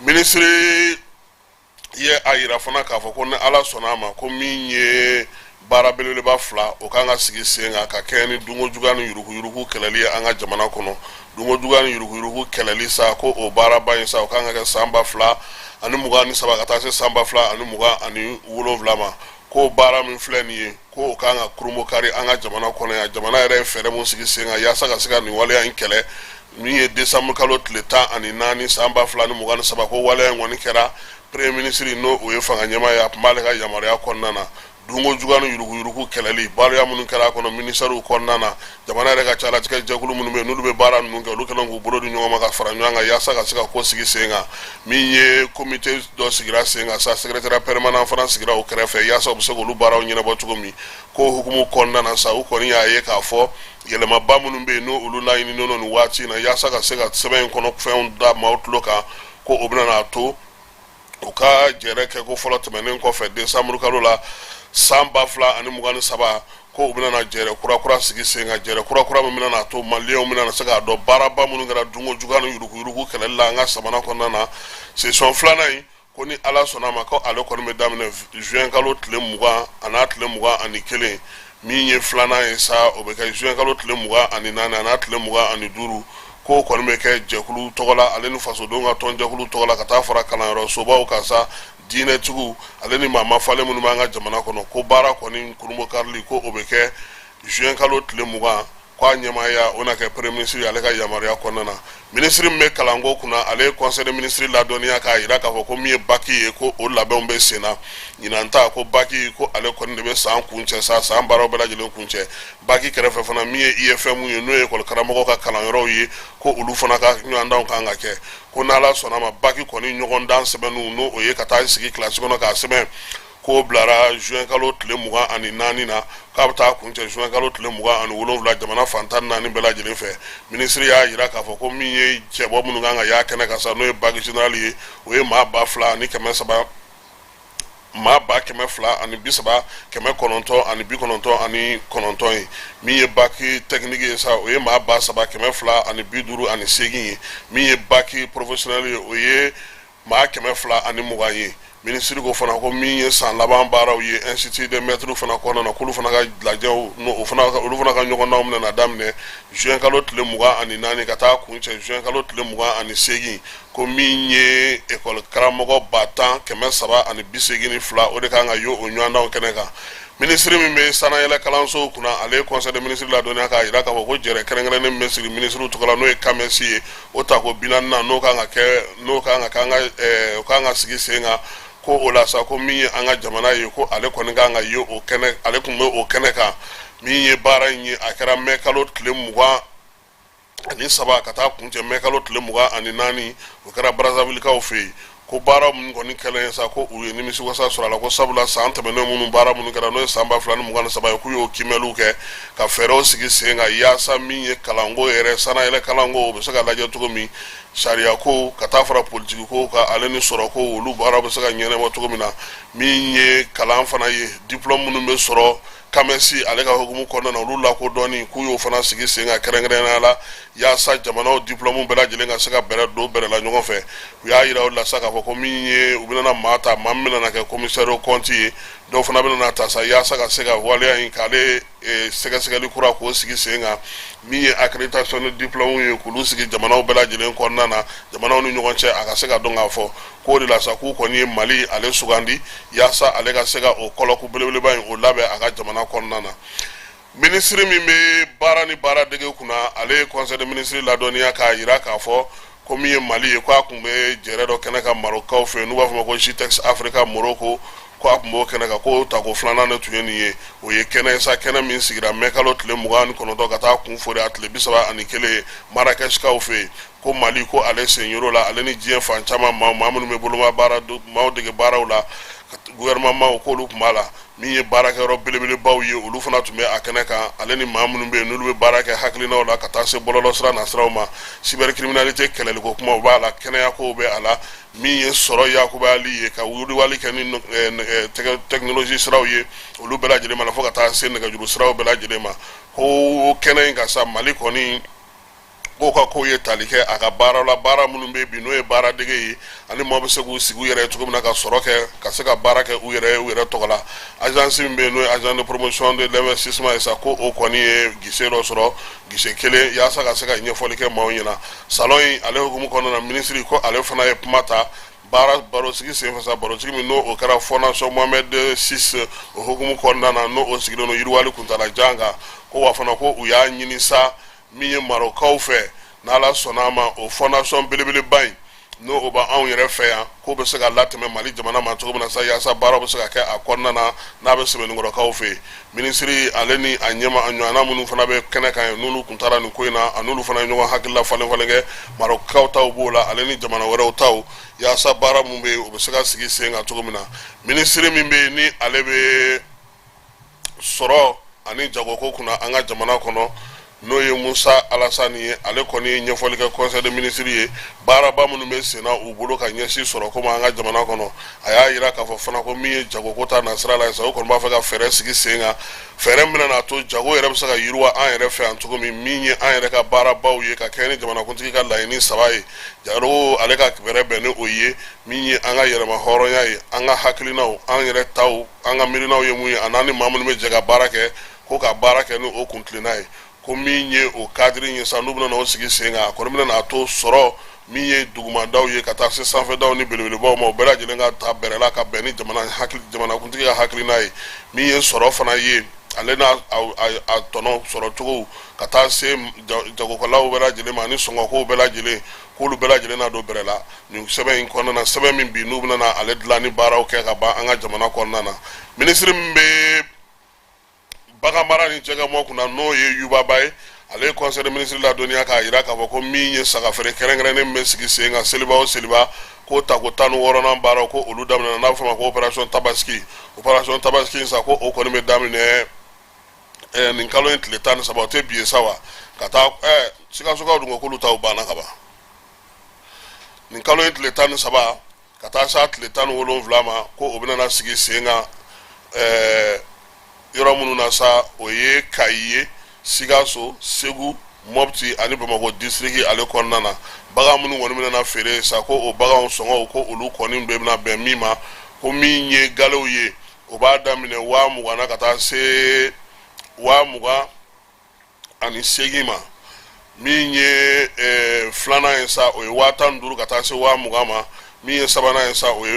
minisiri ye a yira fana k'a fɔ ko ni Ala sɔnna a ma ko min ye baara belebeleba 2 o kan ka sigi sen kan ka kɛ ni dungo juguya ni yuruguyurugu kɛlɛli ye an ka jamana kɔnɔ dungo juguya ni yuruguyurugu kɛlɛli sa ko o baaraba in sa o kan ka kɛ san 2023 ka taa se san 2027 ma ko baara min filɛ nin ye ko o kan ka kurumo kari an ka jamana kɔnɔ yan jamana yɛrɛ ye fɛɛrɛ mun sigi sen kan yaasa ka se ka nin waleya in kɛlɛ min ye décembre kalo tile 14 san 2027 ko waleya in kɔni kɛra premier ministre n'o o ye fanga ɲɛmaa ye a tun b'ale ka yamaruya kɔnɔna na dungo juguya ni yuruguyurugu kɛlɛli baara minnu kɛra a kɔnɔ ministériw kɔnɔna na jamana yɛrɛ ka calatigɛ jɛkulu minnu bɛ yen n'olu bɛ baara ninnu kɛ olu kɛlen k'u bolo di ɲɔgɔn ma ka fara ɲɔgɔn kan yaasa ka se ka ko sigi sen kan min ye comité dɔ sigira sen kan sa secrétaire permanent fana sigira o kɛrɛfɛ yaasa u bɛ se k'olu baaraw ɲɛnabɔ cogo min ko hukumu kɔnɔna na sa u kɔni y'a ye k'a fɔ yɛlɛmaba minnu bɛ yen n'olu laɲininen don nin waati in na yaasa ka se ka sɛbɛn in kɔnɔ fɛnw da maaw tulo kan ko o bɛna n'a to u ka jɛrɛ kɛ ko fɔlɔ tɛmɛnen kɔfɛ décembre kalo la san 2023 ko u bɛna jɛrɛ kurakura sigi sen kan jɛrɛ kurakura min bɛna to maliyɛnw bɛna se k'a dɔn baaraba minnu kɛra dungo juguya ni yuruguyurugu kɛlɛli la an ka samana kɔnɔna na session 2nan in ko ni Ala sɔnna a ma ko ale kɔni bɛ daminɛ juin kalo tile 20 a n'a tile 21 min ye 2nan ye sa o bɛ kɛ juin kalo tile 24 a n'a tile 25 ko kɔni bɛ kɛ jɛkulu tɔgɔ la ale ni fasodenw ka tɔn jɛkulu tɔgɔ la ka taa fara kalanyɔrɔsobaw kan sa diinɛtigiw ale ni maa mafalen minnu b'an ka jamana kɔnɔ ko baara kɔni kurumo karili ko o bɛ kɛ juin kalo tile 20 ko a ɲɛmaaya o na kɛ premier ministre ale ka yamaruya kɔnɔna na minisiri min bɛ kalanko kunna ale ye conseil des ministres ladɔnniya k'a jira k'a fɔ ko min ye baki ye ko o labɛnw bɛ sen na ɲinan ta ko baki ko ale kɔni de bɛ san kuncɛ sa san baaraw bɛɛ lajɛlen kuncɛ baki kɛrɛfɛ fana min ye IFM ye n'o ye école karamɔgɔw ka kalanyɔrɔw ye ko olu fana ka ɲɔgɔndanw kan ka kɛ ko n'Ala sɔnna a ma baki kɔni ɲɔgɔndan sɛbɛnninw n'o o ye ka taa sigi kilasi kɔnɔ k'a sɛbɛn ko bilara juin kalo tile 24 na k'a bɛ taa kuncɛ juin kalo tile 27 jamana fantan 4 bɛɛ lajɛlen fɛ minisiri y'a jira k'a fɔ ko min ye cɛbɔ minnu kan ka y'a kɛnɛ kan sa n'o ye baki général ye o ye maa 2,300 maa 2,230 999 ye min ye baki technique ye sa o ye maa 3,258 ye min ye baki professionnel ye o ye maa 220 ye minisiri ko fana ko min ye san laban baaraw ye institut des maîtres fana kɔnɔna na k'olu fana ka lajɛw olu fana ka ɲɔgɔndanw bɛna daminɛ juin kalo tile 24 ka taa kuncɛ juin kalo tile 28 ko min ye école karamɔgɔ 10,382 o de kan ka y'o ɲɔgɔndanw kɛnɛ kan minisiri min bɛ sanayɛlɛ kalansow kunna ale ye conseil des ministres ladɔnniya k'a jira k'a fɔ ko jɛrɛ kɛrɛnkɛrɛnnen min bɛ sigi minisiriw tɔgɔ la n'o ye Kamesi ye o ta ko 40 n'o kan ka sigi sen kan ko o la sa ko min ye an ka jamana ye ko ale kɔni kan ka ye o kɛnɛ ale kun bɛ o kɛnɛ kan min ye baara in ye a kɛra mɛ kalo tile 23 ka taa kuncɛ mɛ kalo tile 24 o kɛra Brazzaville fɛ yen ko baara mun kɔni kɛlen sa ko u ye nimisiwasa sɔrɔ a la ko sabula san tɛmɛnen minnu baara minnu kɛra n'o ye san 2023 ye k'u y'o kimɛliw kɛ ka fɛɛrɛw sigi sen kan yaasa min ye kalanko yɛrɛ sanayɛlɛ kalanko o bɛ se ka lajɛ cogo min sariya ko ka taa fara politiki ko ka ale ni sɔrɔ ko olu baara bɛ se ka ɲɛnɛbɔ cogo min na min ye kalan fana ye diplôme minnu bɛ sɔrɔ kamɛsi ale ka hukumu kɔnɔna na olu lakodɔnni k'u y'o fana sigi sen kan kɛrɛnkɛrɛnnenya la yaasa jamanaw diplôme bɛɛ lajɛlen ka se ka bɛrɛ don bɛrɛ la ɲɔgɔn fɛ u y'a yira o la sa k'a fɔ ko min ye u bɛna maa ta maa min bɛna kɛ commissaire au compte ye dɔw fana bɛna ta sa yaasa ka se ka waleya in k'ale sɛgɛsɛgɛli kura k'o sigi sen kan min ye accréditation ni diplôme ye k'olu sigi jamanaw bɛɛ lajɛlen kɔnɔna na jamanaw ni ɲɔgɔn cɛ a ka se ka dɔn k'a fɔ k'o de la sa k'u kɔni ye Mali ale sugandi yaasa ale ka se ka o kɔlɔku belebeleba in o labɛn a ka jamana kɔnɔna na ministre min bɛ baara ni baara dege kunna ale ye conseil de ministre ladɔnniya k'a yira k'a fɔ ko min ye Mali ye ko a kun bɛ jɛrɛ dɔ kɛnɛ kan Marocain fɛ n'u b'a fɔ ma ko JITEX Africa Morocco ko a kun b'o kɛnɛ kan ko tako filanan de tun ye nin ye o ye kɛnɛ ye sa kɛnɛ min sigira mɛ kalo tile 29 ka taa kun fori a tile 31 Marrakechkaw fɛ yen ko Mali ko ale sen yɔrɔ la ale ni diɲɛ fan caman maa minnu bɛ boloma baara maaw dege baaraw la gouvernement k'olu tun b'a la min ye baarakɛyɔrɔ belebelebaw ye olu fana tun bɛ a kɛnɛ kan ale ni maa minnu bɛ yen n'olu bɛ baara kɛ hakilinaw la ka taa se bɔlɔlɔsira nasiraw ma cybercriminalité kɛlɛliko kumaw b'a la kɛnɛyakow bɛ a la min ye sɔrɔ yakubali ye ka wuriwali kɛ ni technologie siraw ye olu bɛɛ lajɛlen ma fo ka taa se nɛgɛjuru siraw bɛɛ lajɛlen ma ko kɛnɛ in ka sa Mali kɔni k'o ka ko ye tali kɛ a ka baara la baara minnu bɛ bi n'o ye baara dege ye ani maaw bɛ se k'u sigi u yɛrɛ ye cogo min na ka sɔrɔ kɛ ka se ka baara kɛ u yɛrɛ tɔgɔ la agence min bɛ yen n'o ye agence de promotion de l'investissement ye sa ko o kɔni ye guichet dɔ sɔrɔ guichet kelen yaasa ka se ka ɲɛfɔli kɛ maaw ɲɛna salon in ale hukumu kɔnɔna na ministre ko ale fana ye kuma ta baara barosigi senfɛ sa barosigi min n'o o kɛra fondation Mohamed VI o hukumu kɔnɔna na n'o o sigilen don yiriwali kuntala jan kan ko wa fana ko u y'a ɲini sa min ye Marocain fɛ n'Ala sɔnna a ma o fondation belebeleba in n'o o b'anw yɛrɛ fɛ yan k'o bɛ se ka latɛmɛ Mali jamana ma cogo min na sa yaasa baaraw bɛ se ka kɛ a kɔnɔna na n'a bɛ sɛbɛnnikɔrɔkaw fɛ yen ministre ale ni a ɲɔgɔnna minnu fana bɛ kɛnɛ kan yen n'olu tun taara nin ko in na a n'olu fana ye ɲɔgɔn hakilila falen kɛ Marocain taw b'o la ale ni jamana wɛrɛw taw yaasa baara mun bɛ yen o bɛ se ka sigi sen kan cogo min na ministre min bɛ yen ni ale bɛ sɔrɔ ani jagoko kunna an ka jamana kɔnɔ n'o ye Musa Alasani ye ale kɔni ye ɲɛfɔli kɛ conseil de ministre ye baaraba minnu bɛ senna u bolo ka ɲɛsin sɔrɔ komi an ka jamana kɔnɔ a y'a yira k'a fɔ fana ko min ye jagoko ta nasira la sa o kɔni b'a fɛ ka fɛɛrɛ sigi sen kan fɛɛrɛ min bɛna to jago yɛrɛ bɛ se ka yiriwa an yɛrɛ fɛ yan cogo min ye an yɛrɛ ka baarabaw ye ka kɛ ni jamanakuntigi ka laɲini 3 ye jaro ale ka fɛɛrɛ bɛn ni o ye min ye an ka yɛrɛma hɔrɔnya ye an ka hakilinaw an yɛrɛ taw an ka miirinaw ye mun ye a n'an ni maa minnu bɛ jɛ ka baara kɛ ko ka baara kɛ ni o kuntilenna ye ko min ye o cadre ye sa n'u bɛna o sigi sen kan a kɔni bɛna to sɔrɔ min ye dugumadaw ye ka taa se sanfɛdaw ni belebelebaw ma o bɛɛ lajɛlen ka ta bɛrɛ la ka bɛn ni jamanakuntigi ka hakilina ye min ye sɔrɔ fana ye ale n'a tɔnɔ sɔrɔ cogo ka taa se jagokɛlaw bɛɛ lajɛlen ma ani sɔngɔkow bɛɛ lajɛlen k'olu bɛɛ lajɛlen na don bɛrɛ la nin sɛbɛn in kɔnɔna na sɛbɛn min bi n'u bɛna ale dilan ni baaraw kɛ ka ban an ka jamana kɔnɔna na ministre min bɛ bagan mara ni jɛgɛmɔ kunna n'o ye Yubaba ye ale ye conseil de ministre ladɔnniya k'a yira k'a fɔ ko min ye sagafeere kɛrɛnkɛrɛnnen bɛ sigi sen kan seliba o seliba ko tako 16nan baaraw ko olu daminɛna n'a bɛ fɔ ma ko opération tabaski sa ko o kɔni bɛ daminɛ nin kalo in tile 13 o tɛ bi ye sa wa ka taa Sikasokaw dun ko k'olu taw banna ka ban nin kalo in tile 13 ka taa se tile 17 ma ko o bɛna sigi sen kan yɔrɔ minnu na sa o ye Kayi ye Sikaso Segu Mopti ani Bamakɔ district ale kɔnɔna na bagan minnu kɔni bɛna feere sa ko o baganw sɔngɔw ko olu kɔni bɛna bɛn min ma ko min ye galew ye o b'a daminɛ 20,000 na ka taa se 28,000 ma min ye filanan ye sa o ye 15,000 ka taa se 20,000 ma min ye sabanan ye sa o ye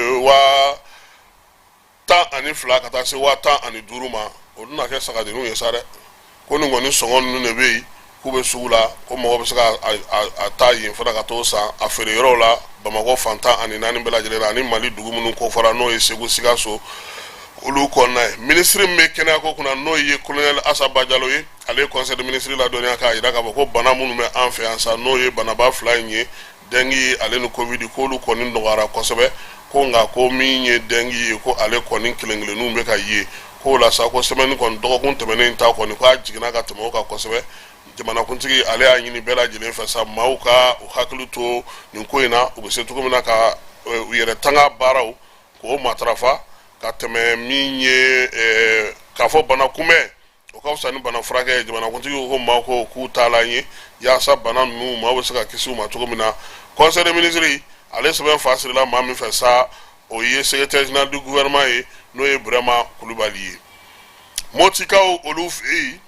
12,000 ka taa se 15,000 ma o dun na kɛ sagadenninw ye sa dɛ ko nin kɔni sɔngɔ ninnu de bɛ yen k'u bɛ sugu la ko mɔgɔ bɛ se ka a taa yen fana ka t'o san a feere yɔrɔw la Bamakɔ fantan ani naani bɛɛ lajɛlen na ani Mali dugu minnu kofɔra n'o ye Segu Sikaso olu kɔnɔna ye ministre min bɛ kɛnɛya ko kunna n'o ye colonel Asaba Jalo ye ale conseil de ministre ladɔnniya k'a jira k'a fɔ ko bana minnu bɛ an fɛ yan sa n'o ye banaba fila in ye dengue ale ni covid k'olu kɔni nɔgɔyara kosɛbɛ ko nka ko min ye dengue ye ko ale kɔni kelen-kelenninw bɛ ka ye k'o la sa ko semaine kɔni dɔgɔkun tɛmɛnen ta kɔni k'a jiginna ka tɛmɛ o kan kosɛbɛ jamanakuntigi ale y'a ɲini bɛɛ lajɛlen fɛ sa maaw ka u hakili to nin ko in na u bɛ se cogo min na ka u yɛrɛ tanga baaraw k'o matarafa ka tɛmɛ min ye k'a fɔ bana kunbɛn o ka fisa ni bana furakɛ ye jamanakuntigi ko maaw ko k'u taalan ye yaasa bana ninnu maaw bɛ se ka kisi u ma cogo min na conseil des ministres ale sɛbɛn fa sirila maa min fɛ sa o ye secrétaire général du gouvernement ye n'o ye Burama Kulubali ye Motikaw olu fɛ yen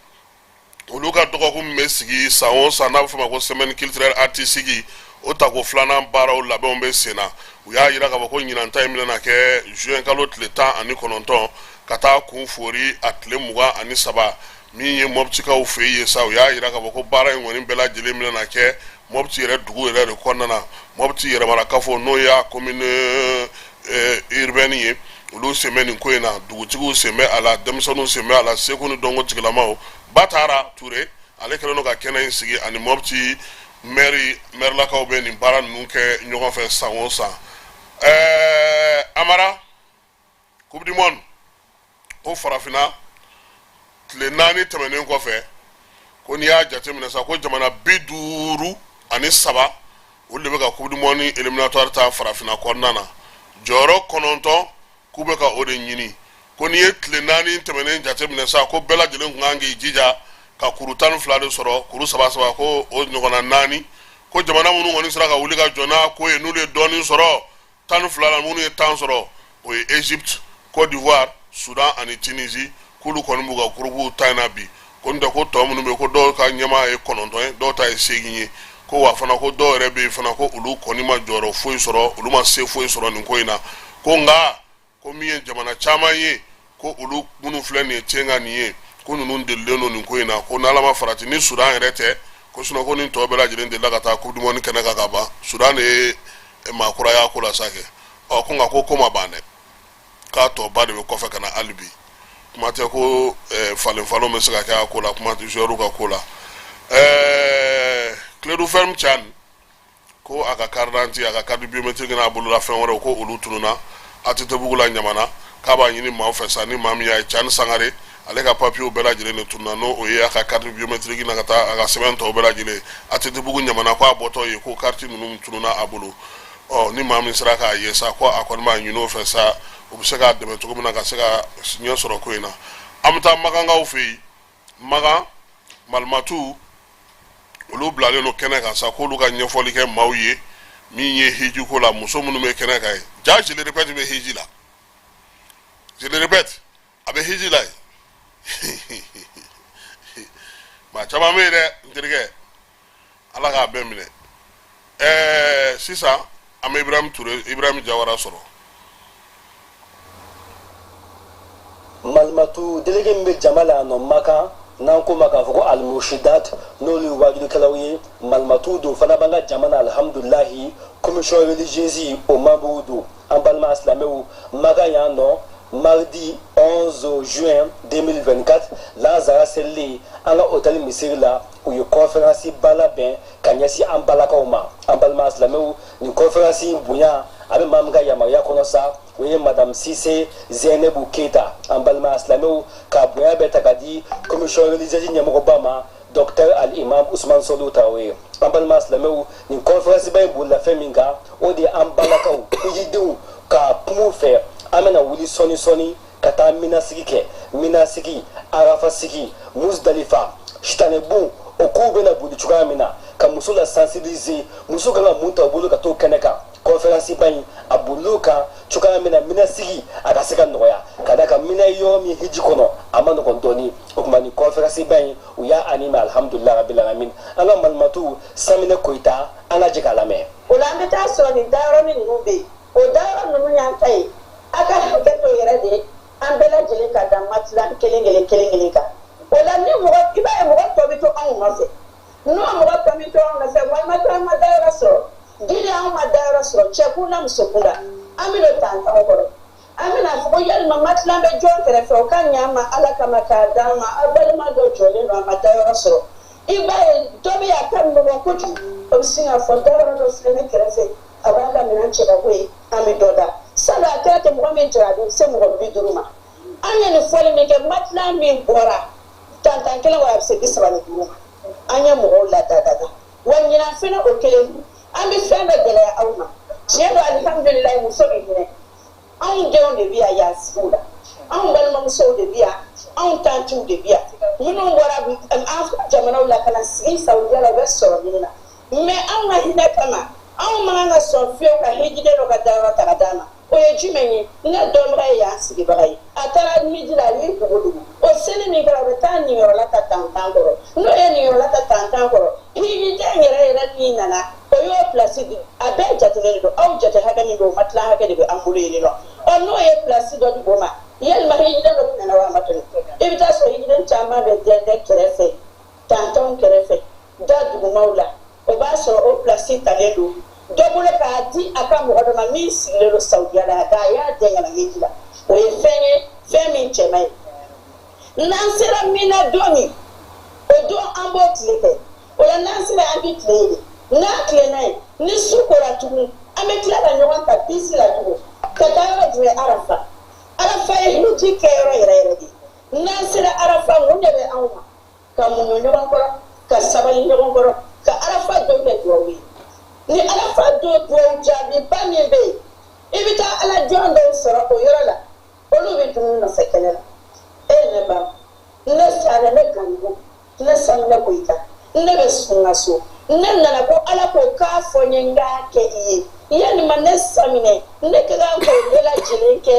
olu ka dɔgɔkun min bɛ sigi san o san n'a bɛ fɔ o ma ko semaine culturelle artistique o tako filanan baaraw labɛnw bɛ sen na u y'a jira k'a fɔ ko ɲinan ta in bɛna kɛ juin kalo tile 19 ka taa kun fori a tile 23 min ye Moptikaw fɛ yen sa u y'a jira k'a fɔ ko baara in kɔni bɛɛ lajɛlen bɛna kɛ Mopti yɛrɛ dugu yɛrɛ de kɔnɔna na Mopti yɛrɛmarakafo n'o y'a commune urbaine ye olu sen bɛ nin ko in na dugutigiw sen bɛ a la denmisɛnninw sen bɛ a la seko ni dɔnko tigilamaw Batara Ture ale kɛlen don ka kɛnɛ in sigi ani Mopti mairelakaw bɛ nin baara ninnu kɛ ɲɔgɔn fɛ san o san Amara Coupe du Monde o farafinna tile 4 tɛmɛnen kɔfɛ ko n'i y'a jateminɛ sa ko jamana 57 olu de bɛ ka Coupe du Monde éliminatoire ta farafinna kɔnɔna na jɔyɔrɔ 9 k'u bɛ ka o de ɲini ko n'i ye tile 4 tɛmɛnen jateminɛ sa ko bɛɛ lajɛlen kun kan k'i jija ka kuru 12 de sɔrɔ kuru 3 ko o ɲɔgɔnna 4 ko jamana minnu kɔni sera ka wuli ka jɔ n'a ko ye n'olu ye dɔɔnin sɔrɔ 12 la minnu ye 10 sɔrɔ o ye Egypte Côte d'Ivoire Soudan ani Tunisie k'olu kɔni b'u ka groupe ta in na bi ko n tɛ ko tɔ minnu bɛ ko dɔw ka ɲɛmaa ye 9 ye dɔw ta ye 8 ye ko wa fana ko dɔw yɛrɛ bɛ yen fana ko olu kɔni ma jɔyɔrɔ foyi sɔrɔ olu ma se foyi sɔrɔ nin ko in na ko nka ko min ye jamana caman ye ko olu minnu filɛ nin ye tiɲɛ ka nin ye ko ninnu delilen don nin ko in na ko n'Ala ma farati ni Sudan yɛrɛ tɛ ko sinon ko nin tɔ bɛɛ lajɛlen delila ka taa Coupe du Monde kɛnɛ kan ka ban Sudan de ye maakuraya ko la sa kɛ ko nka ko ma ban dɛ k'a tɔba de bɛ kɔfɛ ka na hali bi kuma tɛ ko falenfalenw bɛ se ka kɛ a ko la kuma tɛ joueur ka ko la Clé Ferme Chan ko a ka carte d'identité a ka carte biométrique n'a bolola fɛn wɛrɛw ko olu tununa ATT-Bugu la Ɲamana k'a b'a ɲini maaw fɛ sa ni maa min y'a ye Chan Sangare ale ka papier bɛɛ lajɛlen de tununa n'o o ye a ka carte biométrique na ka taa a ka sɛbɛn tɔw bɛɛ lajɛlen ATT-Bugu Ɲamana ko a bɔtɔ ye ko carte ninnu tununa a bolo ni maa min sera k'a ye sa ko a kɔni b'a ɲini o fɛ sa u bɛ se k'a dɛmɛ cogo min na ka se ka ɲɛ sɔrɔ ko in na an bɛ taa Magankaw fɛ yen Magan Malimatu olu bilalen don kɛnɛ kan sa k'olu ka ɲɛfɔli kɛ maaw ye min ye hiji ko la muso minnu bɛ kɛnɛ kan ye ja je le répète bɛ hiji la je le répète a bɛ hiji la ye maa caman bɛ yen dɛ n terikɛ Ala k'a bɛɛ minɛ sisan an bɛ Ibrahim Jawara sɔrɔ Malimatu délégué min bɛ jama la yan nɔ Makan n'an ko ma k'a fɔ ko alimushidat n'olu ye wajulikɛlaw ye Malimatu don fana b'an ka jama na alihamudulilahi commission religieuse o membre don an balima silamɛw Makan yan nɔ mardi 11 juin 2024 Lazara selilen an ka hôtel Misiri la u ye conférence ba labɛn ka ɲɛsin an balakaw ma an balima silamɛw nin conférence in bonya a bɛ maa min ka yamaruya kɔnɔ sa o ye madame Sise Zeynɛbu Keita an balima silamɛw ka bonya bɛɛ ta ka di commission religieuse ɲɛmɔgɔba ma Dr Al-Imam Usman Solu Traoré an balima silamɛw nin conférence ba in bolila fɛn min kan o de ye an balakaw hijidenw ka kuma fɛ an bɛna wuli sɔni sɔni ka taa minasigi kɛ minasigi Arafa sigi Musdalifa sitanɛbon o kow bɛna boli cogoya min na ka muso la sensibiliser muso kan ka mun ta u bolo ka t'o kɛnɛ kan conférence ba in a bolil'o kan cogoya min na minasigi a ka se ka nɔgɔya ka da kan mina yɔrɔ min hiji kɔnɔ a ma nɔgɔn dɔɔni o tuma nin conférence ba in u y'a animé alhamdulilahi rabbil alamin an ka Malimatu Saminɛ Koyita an ka jɛ k'a lamɛn o la an bɛ taa sɔrɔ nin dayɔrɔ min ninnu bɛ yen o dayɔrɔ ninnu y'an ta ye a ka hakɛ to yɛrɛ de an bɛɛ lajɛlen ka dan matilan kelen kelen kan o la ni mɔgɔ i b'a ye mɔgɔ tɔ bɛ to anw nɔfɛ no mo ka mi to na se mo ma ta ma da raso dile an ma da raso che kuna msukula amilo tanta ko amina fo yal ma matla be jon tere fo kanya ma ala kama ka dama abal ma do jole no ma da raso iba to be akan mo ko tu o singa fo da raso ne tere fe abaka mina che ba we ami doda sala ta te mo men jira do se mo bi duruma anya ne fo le me ke matla mi bora tanta kala wa se bisra ni duruma anya mo la da wani na fina o kele ami fena gele auna jedo alhamdulillah mo so bi an dew de biya ya sula an balma so de biya an tantu de biya minun wara bi an jamana wala kana sin saudi arabia so nina me an na hina kama an manga so fio ka hejide ro ka dawa ta dana o ye jimenye na domra ya sigi bagai atara mi jira ni ko o sene mi gara ta ni ro la ta tangoro no ye ni ro la ta tangoro ni jangere ra ni nana o yo placide abe jatele do au jate haga ni do matla haga de ambulele no o no ye placide do boma yel ma hejide do nana wa matoni evita so hejide chama be de kerefe tanton kerefe da du maula o ba so o placide tale do dobule ka di aka mo do ma mi silelo saudi ala da ya de ngala hejila o ye femi chemai nansira mina domi o do ambo tleke o la nansira ambi tleke na klenai ni sukora tumu ame klara nyowan ta bisi la tumu katara dwe arafa e huji kero ire di nansira arafa munde be awma ka munyo nyowan ko ka sabali nyowan ko ka arafa do be dowi ni arafa do jabi bami be ibita ala jondo soro o yorala olu be tunu na sekenela ne ba ne sare ne gango ne sanna koita ne be sungaso ne nana ko ala ko ka fo nyenga ke yi yani manne samine ne kaga ko lela jilenke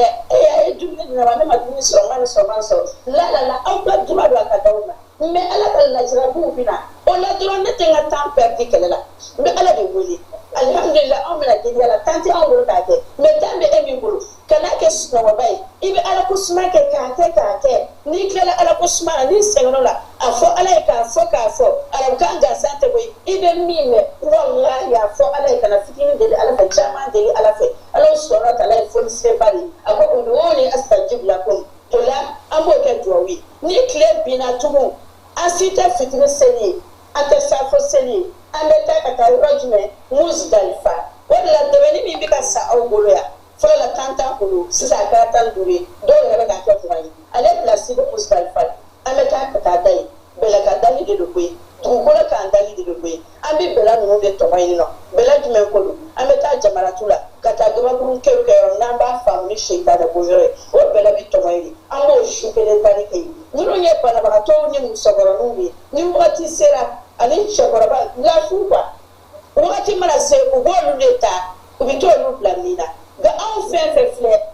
e dumne na ba ne madini so la au ba duma do ka dawna me ala kala la jira bu bina o la dron ne tenga temps perdu kelela me ala de wuli alhamdulillah amna ke yala tanti awro ka ke me tambe emi bulu kana ke suma wabai ibe ala ko suma ke ka ke ni kala ala ko suma ni sengono la afo ala ka fo ala ganga sante boy ibe mime wallahi ya fo ala kana fikini de ala ka jama de ala fe ala sura kala fo se bari ako uduni astajib lakum tola ambo ke duwi ni kle bina tumu asita fitri seni ate safo seni ameta kata rojme muzdalifa wala dewani mi bika sa awgolo ya fola la tanta kulu sisa kata nduri do ngara ka ta furai ale place ko muzdalifa ameta kata dai bela ka dali de do kwe dukola ka andali de do kwe ambi bela no de to mai no bela jume ko ameta jamaratula kata gaba kurun keru kero namba famni sheita da bozore o bela bi to mai amo shukele tani kai nuru nye bana baka to ni musogoro numi ni wati sera ani shakora ba la fuba wakati mara se ubolu leta ubito lu blamina ga an fe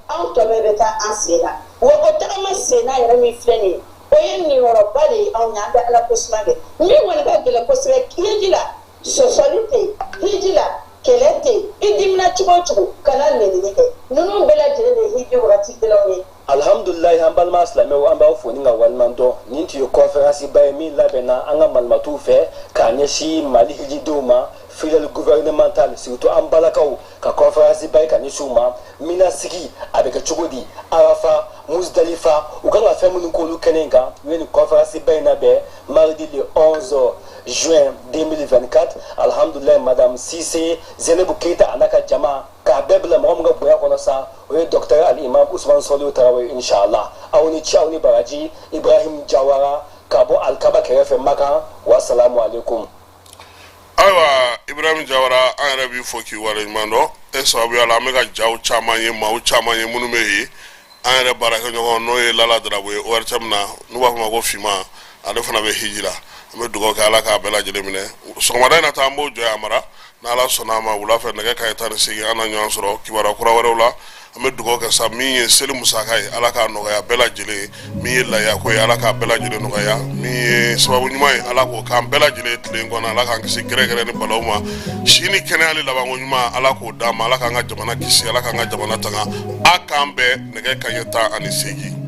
an to be beta ansela wo otama sena yara mi fleni o yenni woro bali an nya da ala kusmage mi wona ga gele kusre hijila socialite hijila kelete idimna chugo kana ne ke nunu bela jere de hiji wakati gelawe alhamdulillah hambal maslame wa amba fo ninga walmando ninti yo conference bay mi labena anga malmatu fe kanye shi mali hiji doma fidèle gouvernemental surtout ambalakaw ka conference bay kanye shuma mina sigi avec chugodi arafa muzdalifa ukanga femu ko lu kenenga weni conference bay na be mardi le 11 juin 2024 alhamdulillah madame Cissé Zainabou Keita anaka jama ka bebla mo mga boya kono sa o docteur al imam Ousmane Solo Traoré inshallah awni chiawni baraji Ibrahim Jawara kabo al kaba kerefe maka wa assalamu alaikum aywa Ibrahim Jawara an rabi foki wala mando e sabu ala mega jaw chamanye maw chamanye munu mehi an re baraka nyogo no e lala drabo o wartamna nu wa ma go fima ade fana be hijira me dugo ka ala ka bela jele mine so ma dana tambo jo amara na ala sonama wula fe nege kay tan sigi ana nyon soro kibara kura warewla me dugo ka sa mi seli musakai ala ka no ya bela jele mi la ya ko ala ka bela jele no ya mi sababu nyumai ala ko ka bela jele tlen ko na ala ka kisi gere ni balawma shini kenali la bango nyuma ala ko dama ala ka nga jamana kisi ala ka nga jamana tanga akambe nege kay tan ani sigi